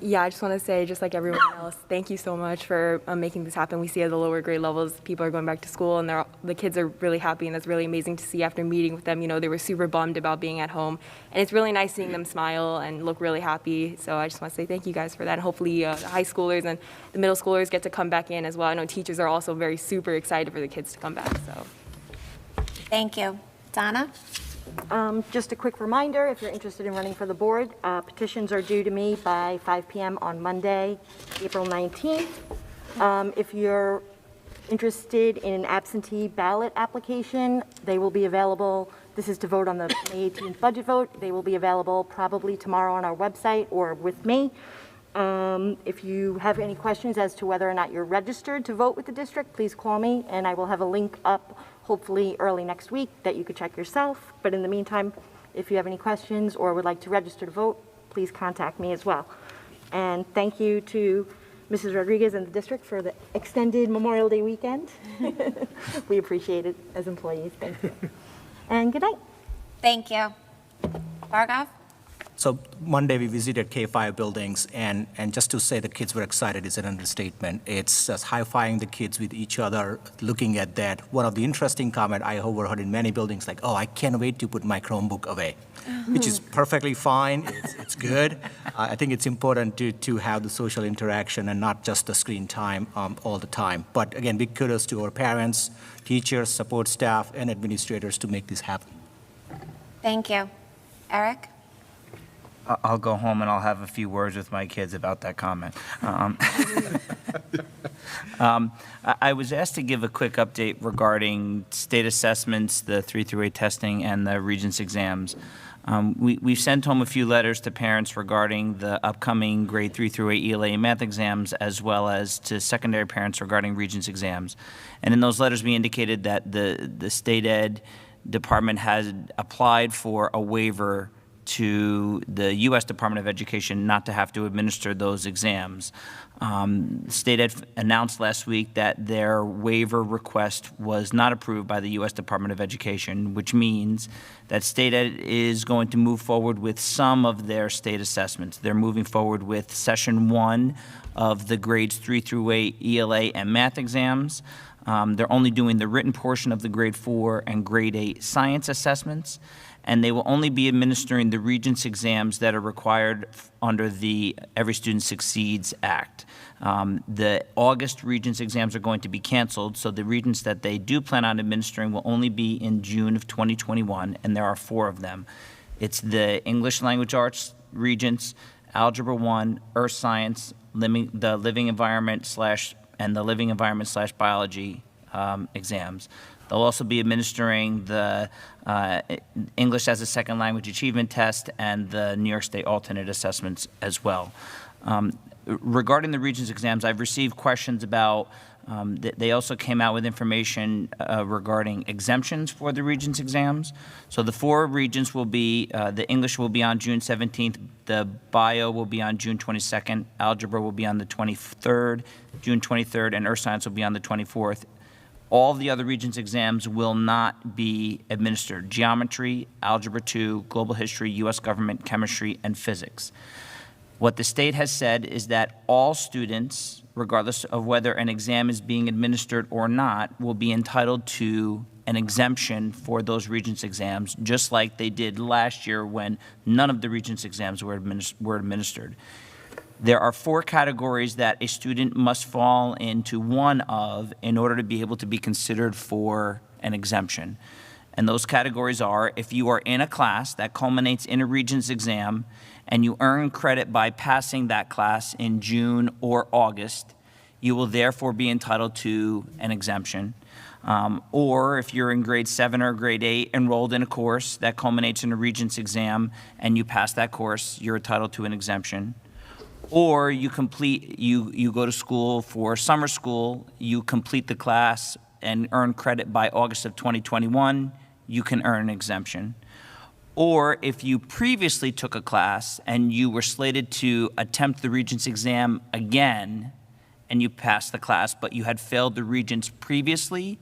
Yeah, I just want to say, just like everyone else, thank you so much for making this happen. We see at the lower grade levels, people are going back to school, and the kids are really happy, and that's really amazing to see after meeting with them. They were super bummed about being at home, and it's really nice seeing them smile and look really happy. So I just want to say thank you guys for that. And hopefully the high schoolers and the middle schoolers get to come back in as well. I know teachers are also very super excited for the kids to come back. So Thank you. Donna? Just a quick reminder, if you're interested in running for the board, petitions are due to me by 5 p.m. on Monday, April 19th. If you're interested in an absentee ballot application, they will be available. This is to vote on the May 18th budget vote. They will be available probably tomorrow on our website or with me. If you have any questions as to whether or not you're registered to vote with the district, please call me, and I will have a link up hopefully early next week that you could check yourself. But in the meantime, if you have any questions or would like to register to vote, please contact me as well. And thank you to Mrs. Rodriguez and the district for the extended Memorial Day weekend. We appreciate it as employees. Thank you. And good night. Thank you. Bhargav? So Monday, we visited K-5 buildings, and just to say the kids were excited is an understatement. It's just high-fiving the kids with each other, looking at that. One of the interesting comments I overheard in many buildings, like, oh, I can't wait to put my Chromebook away, which is perfectly fine. It's good. I think it's important to have the social interaction and not just the screen time all the time. But again, big kudos to our parents, teachers, support staff, and administrators to make this happen. Thank you. Eric? I'll go home and I'll have a few words with my kids about that comment. I was asked to give a quick update regarding state assessments, the 3 through 8 testing, and the Regents exams. We've sent home a few letters to parents regarding the upcoming grade 3 through 8 ELA and math exams, as well as to secondary parents regarding Regents exams. And in those letters, we indicated that the state ed department had applied for a waiver to the U.S. Department of Education not to have to administer those exams. State Ed announced last week that their waiver request was not approved by the U.S. Department of Education, which means that State Ed is going to move forward with some of their state assessments. They're moving forward with Session 1 of the grades 3 through 8 ELA and math exams. They're only doing the written portion of the grade 4 and grade 8 science assessments, and they will only be administering the Regents exams that are required under the Every Student Succeeds Act. The August Regents exams are going to be canceled, so the Regents that they do plan on administering will only be in June of 2021, and there are 4 of them. It's the English Language Arts Regents, Algebra 1, Earth Science, the Living Environment / Biology exams. They'll also be administering the English as a Second Language Achievement Test and the New York State alternate assessments as well. Regarding the Regents exams, I've received questions about, they also came out with information regarding exemptions for the Regents exams. So the 4 Regents will be, the English will be on June 17th, the Bio will be on June 22nd, Algebra will be on the 23rd, June 23rd, and Earth Science will be on the 24th. All the other Regents exams will not be administered. Geometry, Algebra 2, Global History, U.S. Government, Chemistry, and Physics. What the state has said is that all students, regardless of whether an exam is being administered or not, will be entitled to an exemption for those Regents exams, just like they did last year when none of the Regents exams were administered. There are 4 categories that a student must fall into one of in order to be able to be considered for an exemption. And those categories are, if you are in a class that culminates in a Regents exam and you earn credit by passing that class in June or August, you will therefore be entitled to an exemption. Or if you're in grade 7 or grade 8 enrolled in a course that culminates in a Regents exam and you pass that course, you're entitled to an exemption. Or you go to school for summer school, you complete the class and earn credit by August of 2021, you can earn an exemption. Or if you previously took a class and you were slated to attempt the Regents exam again and you passed the class, but you had failed the Regents previously,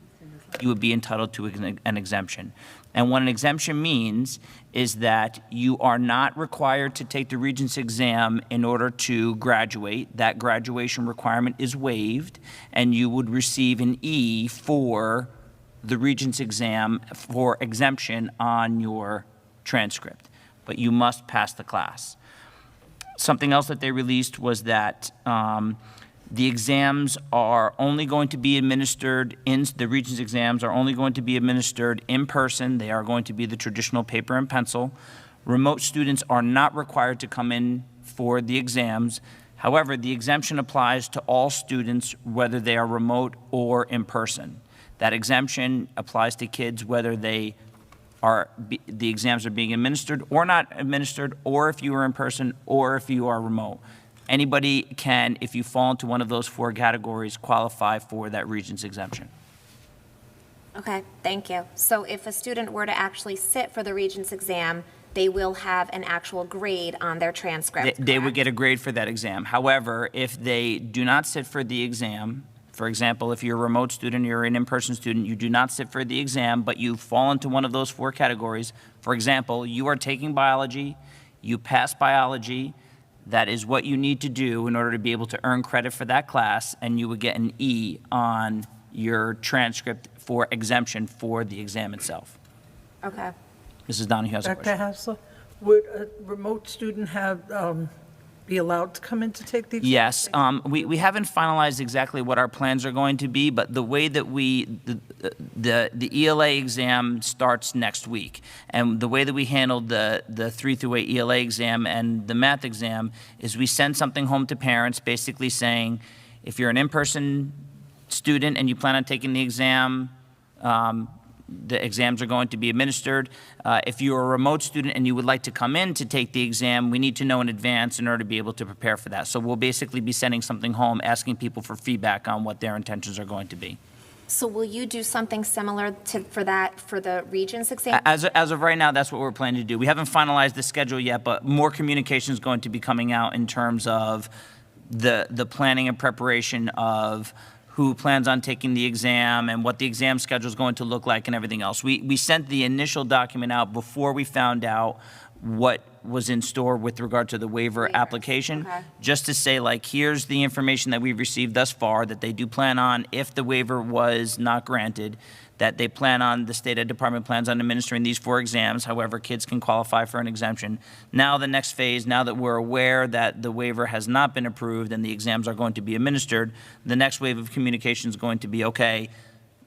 you would be entitled to an exemption. And what an exemption means is that you are not required to take the Regents exam in order to graduate. That graduation requirement is waived, and you would receive an E for the Regents exam for exemption on your transcript. But you must pass the class. Something else that they released was that the exams are only going to be administered the Regents exams are only going to be administered in person. They are going to be the traditional paper and pencil. Remote students are not required to come in for the exams. However, the exemption applies to all students, whether they are remote or in person. That exemption applies to kids whether the exams are being administered or not administered, or if you are in person, or if you are remote. Anybody can, if you fall into one of those 4 categories, qualify for that Regents exemption. Okay, thank you. So if a student were to actually sit for the Regents exam, they will have an actual grade on their transcript, They would get a grade for that exam. However, if they do not sit for the exam, for example, if you're a remote student, you're an in-person student, you do not sit for the exam, but you fall into one of those 4 categories. For example, you are taking biology, you pass biology, that is what you need to do in order to be able to earn credit for that class, and you would get an E on your transcript for exemption for the exam itself. Okay. Mrs. Donahue has a Dr. question. Hassler, would a remote student be allowed to come in to take the exam? Yes, we haven't finalized exactly what our plans are going to be, but the way that the ELA exam starts next week, and the way that we handled the 3 through 8 ELA exam and the math exam is we send something home to parents basically saying, if you're an in-person student and you plan on taking the exam, the exams are going to be administered. If you're a remote student and you would like to come in to take the exam, we need to know in advance in order to be able to prepare for that. So we'll basically be sending something home, asking people for feedback on what their intentions are going to be. So will you do something similar for the Regents exam? As of right now, that's what we're planning to do. We haven't finalized the schedule yet, but more communication is going to be coming out in terms of the planning and preparation of who plans on taking the exam and what the exam schedule is going to look like and everything else. We sent the initial document out before we found out what was in store with regard to the waiver application, just to say, like, here's the information that we've received thus far, that they do plan on, if the waiver was not granted, that they plan on, the State Ed Department plans on administering these 4 exams. However, kids can qualify for an exemption. Now the next phase, now that we're aware that the waiver has not been approved and the exams are going to be administered, the next wave of communication is going to be, okay,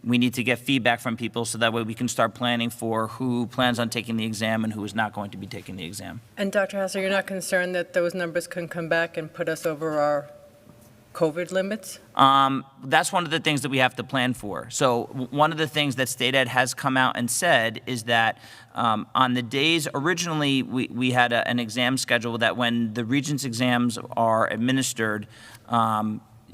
we need to get feedback from people so that way we can start planning for who plans on taking the exam and who is not going to be taking the exam. And Dr. Hassler, you're not concerned that those numbers can come back and put us over our COVID limits? That's one of the things that we have to plan for. So one of the things that State Ed has come out and said is that on the days, originally we had an exam schedule that when the Regents exams are administered,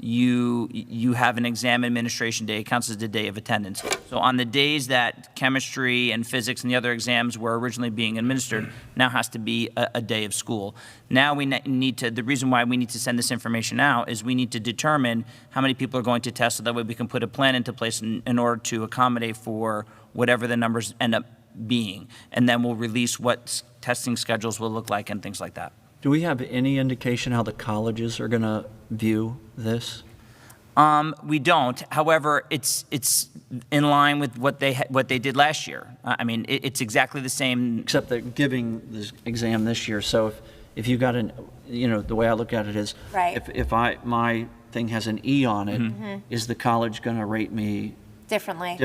you have an exam administration day. It counts as the day of attendance. So on the days that chemistry and physics and the other exams were originally being administered, now has to be a day of school. Now we need to, the reason why we need to send this information out is we need to determine how many people are going to test so that way we can put a plan into place in order to accommodate for whatever the numbers end up being. And then we'll release what testing schedules will look like and things like that. Do we have any indication how the colleges are going to view this? We don't. However, it's in line with what they did last year. I mean, it's exactly the same. Except they're giving this exam this year. So if you got the way I look at it is, Right. if my thing has an E on it, is the college going to rate me Differently.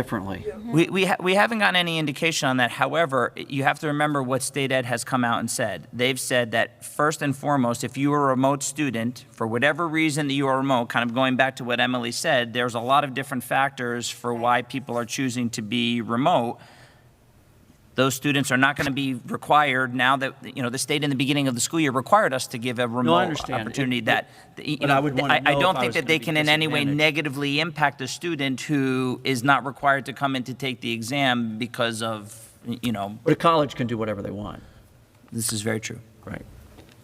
We haven't gotten any indication on that. However, you have to remember what State Ed has come out and said. They've said that first and foremost, if you are a remote student, for whatever reason that you are remote, kind of going back to what Emily said, there's a lot of different factors for why people are choosing to be remote. Those students are not going to be required now that, the state in the beginning of the school year required us to give a remote opportunity I don't think that they can in any way negatively impact a student who is not required to come in to take the exam because of, But a college can do whatever they want. This is very true. Right.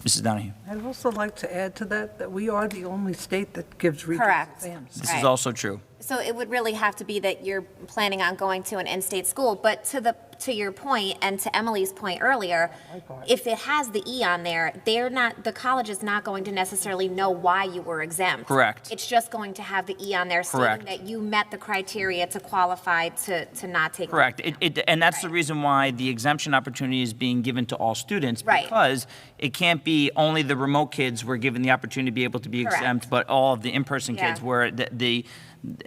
Mrs. Donahue. I'd also like to add to that we are the only state that gives Regents Correct. exams. This is also true. So it would really have to be that you're planning on going to an in-state school. But to your point and to Emily's point earlier, if it has the E on there, the college is not going to necessarily know why you were exempt. Correct. It's just going to have the E on there stating Correct. that you met the criteria to qualify to not take. Correct. And that's the reason why the exemption opportunity is being given to all students. Right. Because it can't be only the remote kids were given the opportunity to be able to be Correct. exempt, but all of the in-person kids Yeah. were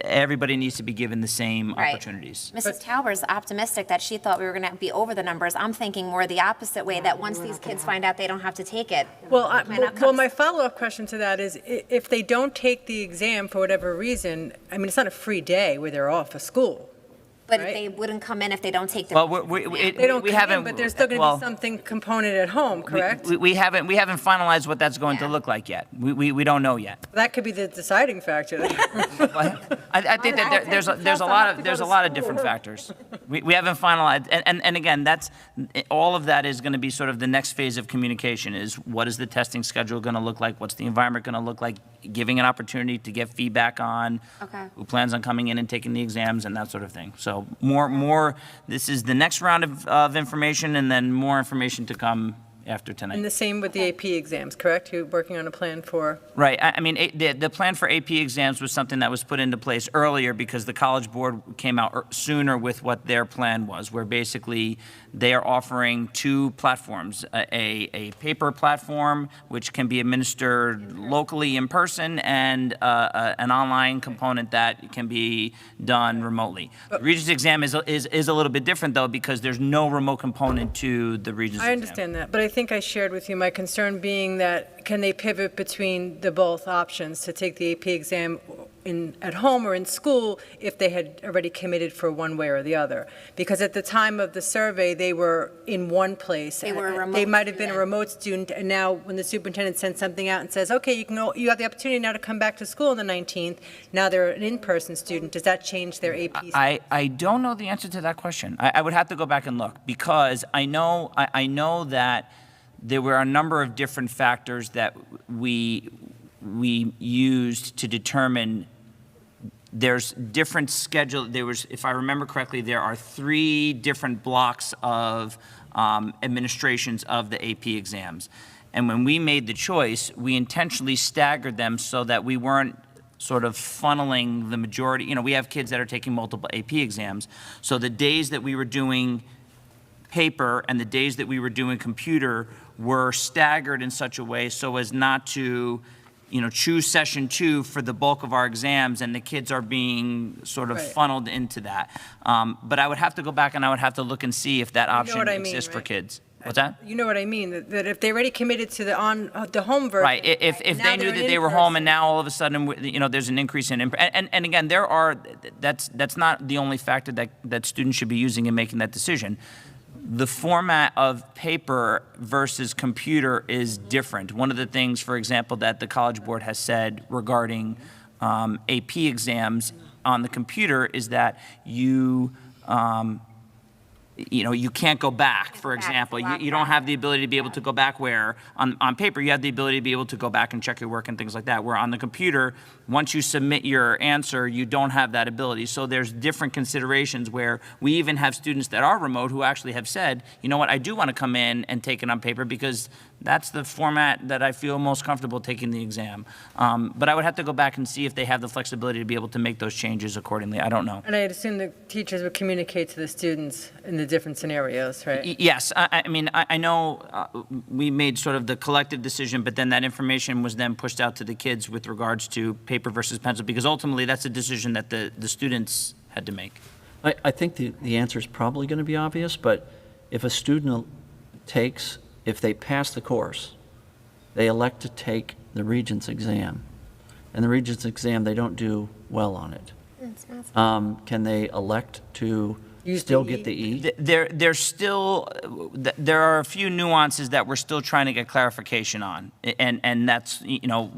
everybody needs to be given the same Right. opportunities. Mrs. Tauber's optimistic that she thought we were going to be over the numbers. I'm thinking more the opposite way, that once these kids find out they don't have to take it. Well, my follow-up question to that is, if they don't take the exam for whatever reason, I mean, it's not a free day where they're off of school. But Right. they wouldn't come in if they don't take the. Well, They don't we come haven't. in, but there's still going to be something component at home, correct? We haven't finalized what that's going to look like yet. We don't know yet. That could be the deciding factor. I think that there's a lot of different factors. We haven't finalized, and again, that's all of that is going to be sort of the next phase of communication. Is what is the testing schedule going to look like? What's the environment going to look like? Giving an opportunity to get feedback on who plans on coming in and taking the exams and that sort of thing. So more. This is the next round of information, and then more information to come after tonight. And the same with the AP exams, correct? You're working on a plan for? Right. I mean, the plan for AP exams was something that was put into place earlier because the College Board came out sooner with what their plan was, where basically they are offering 2 platforms, a paper platform, which can be administered locally in person, and an online component that can be done remotely. The Regents exam is a little bit different, though, because there's no remote component to the Regents exam. I understand that, but I think I shared with you my concern being that can they pivot between the both options to take the AP exam at home or in school if they had already committed for one way or the other. Because at the time of the survey, they were in one place. They were a remote They might have been a student. remote student, and now when the superintendent sends something out and says, okay, you have the opportunity now to come back to school on the 19th, now they're an in-person student, does that change their AP? I don't know the answer to that question. I would have to go back and look, because I know that there were a number of different factors that we used to determine. There's different schedule. If I remember correctly, there are 3 different blocks of administrations of the AP exams. And when we made the choice, we intentionally staggered them so that we weren't sort of funneling the majority. We have kids that are taking multiple AP exams. So the days that we were doing paper and the days that we were doing computer were staggered in such a way so as not to choose session 2 for the bulk of our exams, and the kids are being sort of Right. funneled into that. But I would have to go back and I would have to look and see if that option what I mean, exists for right? kids. What's that? You know what I mean, that if they already committed to the home version. Right, if now they knew they're that an they were home in-person. and now all of a sudden, there's an increase in, and again, that's not the only factor that students should be using in making that decision. The format of paper versus computer is different. One of the things, for example, that the College Board has said regarding AP exams on the computer is that you can't go back, for example. You don't have the ability to be able to go back where on paper you have the ability to be able to go back and check your work and things like that, where on the computer, once you submit your answer, you don't have that ability. So there's different considerations where we even have students that are remote who actually have said, you know what, I do want to come in and take it on paper because that's the format that I feel most comfortable taking the exam. But I would have to go back and see if they have the flexibility to be able to make those changes accordingly. I don't know. And I'd assume the teachers would communicate to the students in the different scenarios, right? Yes, I know we made sort of the collective decision, but then that information was then pushed out to the kids with regards to paper versus pencil, because ultimately that's a decision that the students had to make. I think the answer is probably going to be obvious, but if a student if they pass the course, they elect to take the Regents exam, and the Regents exam, they don't do well on it. Can they elect to still get the E? There are a few nuances that we're still trying to get clarification on, and that's,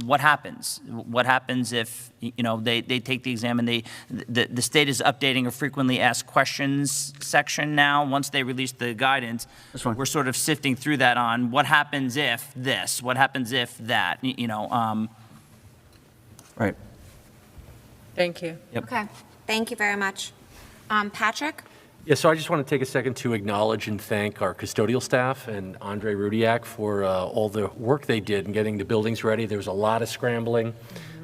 what happens? What happens if, they take the exam and the state is updating a frequently asked questions section now. Once they release the guidance, we're sort of sifting through that on what happens if this, what happens if that, Right. Thank you. Yep. Okay, thank you very much. Patrick? Yeah, so I just want to take a second to acknowledge and thank our custodial staff and Andre Rudiak for all the work they did in getting the buildings ready. There was a lot of scrambling.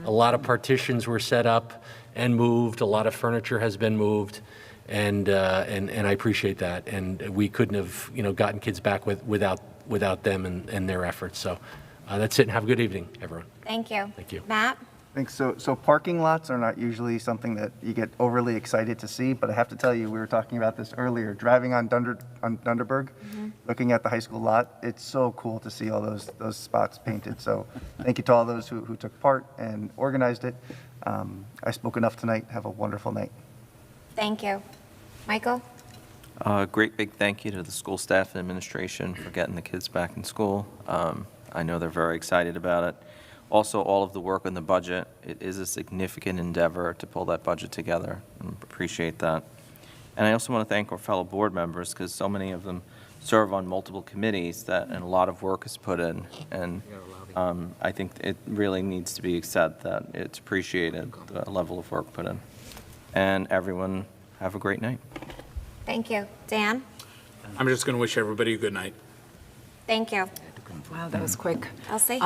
A lot of partitions were set up and moved. A lot of furniture has been moved, and I appreciate that. And we couldn't have, gotten kids back without them and their efforts. So that's it, and have a good evening, everyone. Thank you. Thank you. Matt? Thanks. So parking lots are not usually something that you get overly excited to see, but I have to tell you, we were talking about this earlier, driving on Dunderberg, looking at the high school lot, it's so cool to see all those spots painted. So thank you to all those who took part and organized it. I spoke enough tonight. Have a wonderful night. Thank you. Michael? Great big thank you to the school staff and administration for getting the kids back in school. I know they're very excited about it. Also, all of the work on the budget, it is a significant endeavor to pull that budget together. I appreciate that. And I also want to thank our fellow board members, because so many of them serve on multiple committees and a lot of work is put in. And I think it really needs to be said that it's appreciated, the level of work put in. And everyone, have a great night. Thank you. Dan? I'm just going to wish everybody a good night. Thank you. Wow, that was quick. Elsie?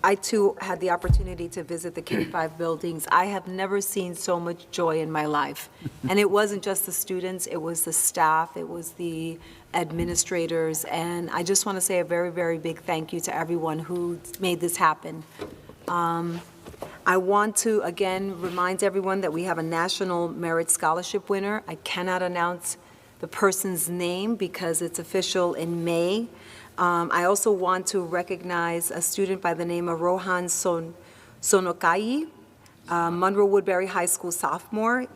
I, too, had the opportunity to visit the K-5 buildings. I have never seen so much joy in my life. And it wasn't just the students, it was the staff, it was the administrators, and I just want to say a very, very big thank you to everyone who made this happen. I want to, again, remind everyone that we have a National Merit Scholarship winner. I cannot announce the person's name because it's official in May. I also want to recognize a student by the name of Rohan Sonokai. Monroe-Woodbury High School sophomore.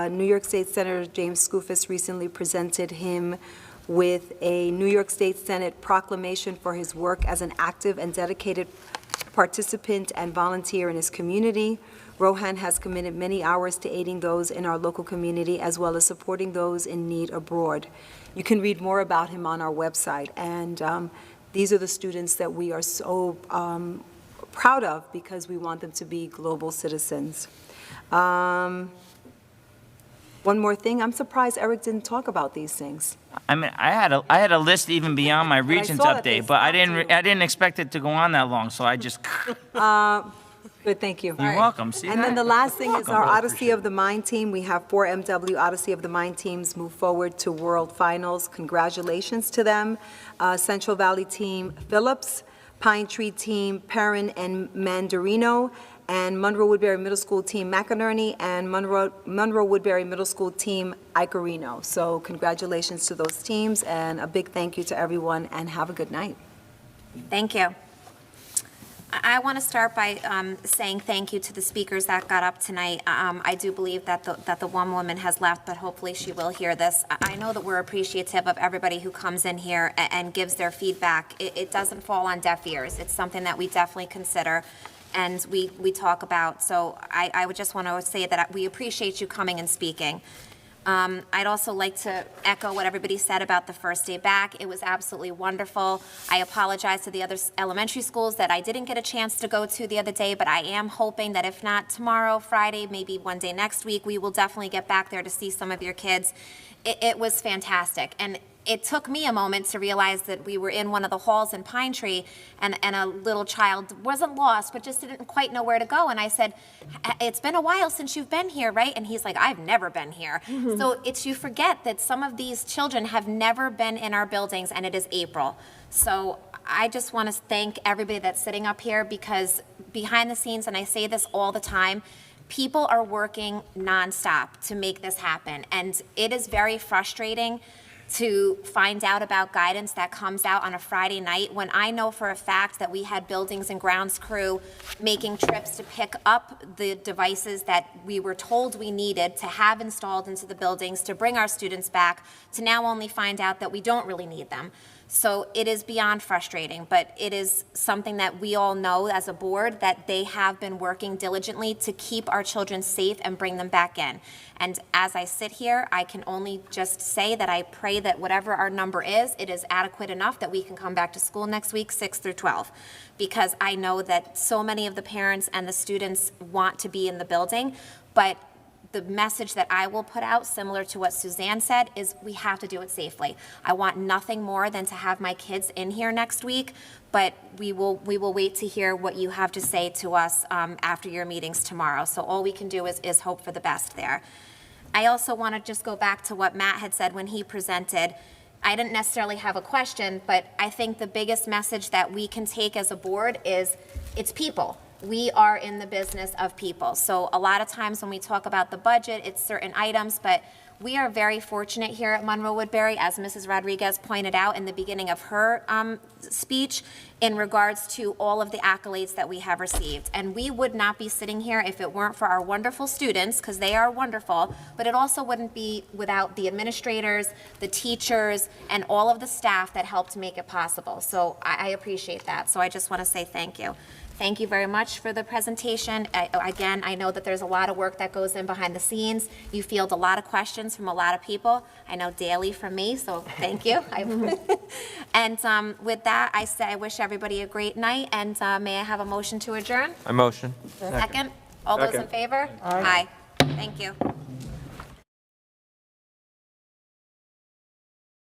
New York State Senator James Skoufis recently presented him with a New York State Senate proclamation for his work as an active and dedicated participant and volunteer in his community. Rohan has committed many hours to aiding those in our local community as well as supporting those in need abroad. You can read more about him on our website, and these are the students that we are so proud of because we want them to be global citizens. One more thing, I'm surprised Eric didn't talk about these things. I mean, I had a list even beyond my Regents saw that they update, but I stopped didn't expect it to go on that long, so I just. Good, thank you. You're welcome. See And that? then the last thing is Welcome. our Odyssey of the Mind team. We have 4 MW Odyssey of the Mind teams move forward to World Finals. Congratulations to them. Central Valley team Phillips, Pine Tree team Perrin and Mandarino, and Monroe-Woodbury Middle School team McInerney, and Monroe-Woodbury Middle School team Icarino. So congratulations to those teams, and a big thank you to everyone, and have a good night. Thank you. I want to start by saying thank you to the speakers that got up tonight. I do believe that the one woman has left, but hopefully she will hear this. I know that we're appreciative of everybody who comes in here and gives their feedback. It doesn't fall on deaf ears. It's something that we definitely consider and we talk about. So I would just want to say that we appreciate you coming and speaking. I'd also like to echo what everybody said about the first day back. It was absolutely wonderful. I apologize to the other elementary schools that I didn't get a chance to go to the other day, but I am hoping that if not tomorrow, Friday, maybe one day next week, we will definitely get back there to see some of your kids. It was fantastic. And it took me a moment to realize that we were in one of the halls in Pine Tree and a little child wasn't lost, but just didn't quite know where to go. And I said, it's been a while since you've been here, right? And he's like, I've never been here. Mm-hmm. So you forget that some of these children have never been in our buildings, and it is April. So I just want to thank everybody that's sitting up here, because behind the scenes, and I say this all the time, people are working nonstop to make this happen. And it is very frustrating to find out about guidance that comes out on a Friday night when I know for a fact that we had buildings and grounds crew making trips to pick up the devices that we were told we needed to have installed into the buildings to bring our students back, to now only find out that we don't really need them. So it is beyond frustrating, but it is something that we all know as a board that they have been working diligently to keep our children safe and bring them back in. And as I sit here, I can only just say that I pray that whatever our number is, it is adequate enough that we can come back to school next week, 6 through 12. Because I know that so many of the parents and the students want to be in the building, but the message that I will put out, similar to what Suzanne said, is we have to do it safely. I want nothing more than to have my kids in here next week, but we will wait to hear what you have to say to us after your meetings tomorrow. So all we can do is hope for the best there. I also want to just go back to what Matt had said when he presented. I didn't necessarily have a question, but I think the biggest message that we can take as a board is it's people. We are in the business of people. So a lot of times when we talk about the budget, it's certain items, but we are very fortunate here at Monroe-Woodbury, as Mrs. Rodriguez pointed out in the beginning of her speech, in regards to all of the accolades that we have received. And we would not be sitting here if it weren't for our wonderful students, because they are wonderful, but it also wouldn't be without the administrators, the teachers, and all of the staff that helped make it possible. So I appreciate that. So I just want to say thank you. Thank you very much for the presentation. Again, I know that there's a lot of work that goes in behind the scenes. You field a lot of questions from a lot of people. I know daily from me, so thank you. And with that, I say I wish everybody a great night, and may I have a motion to adjourn? I motion. Second? All those in favor? Aye. Thank you.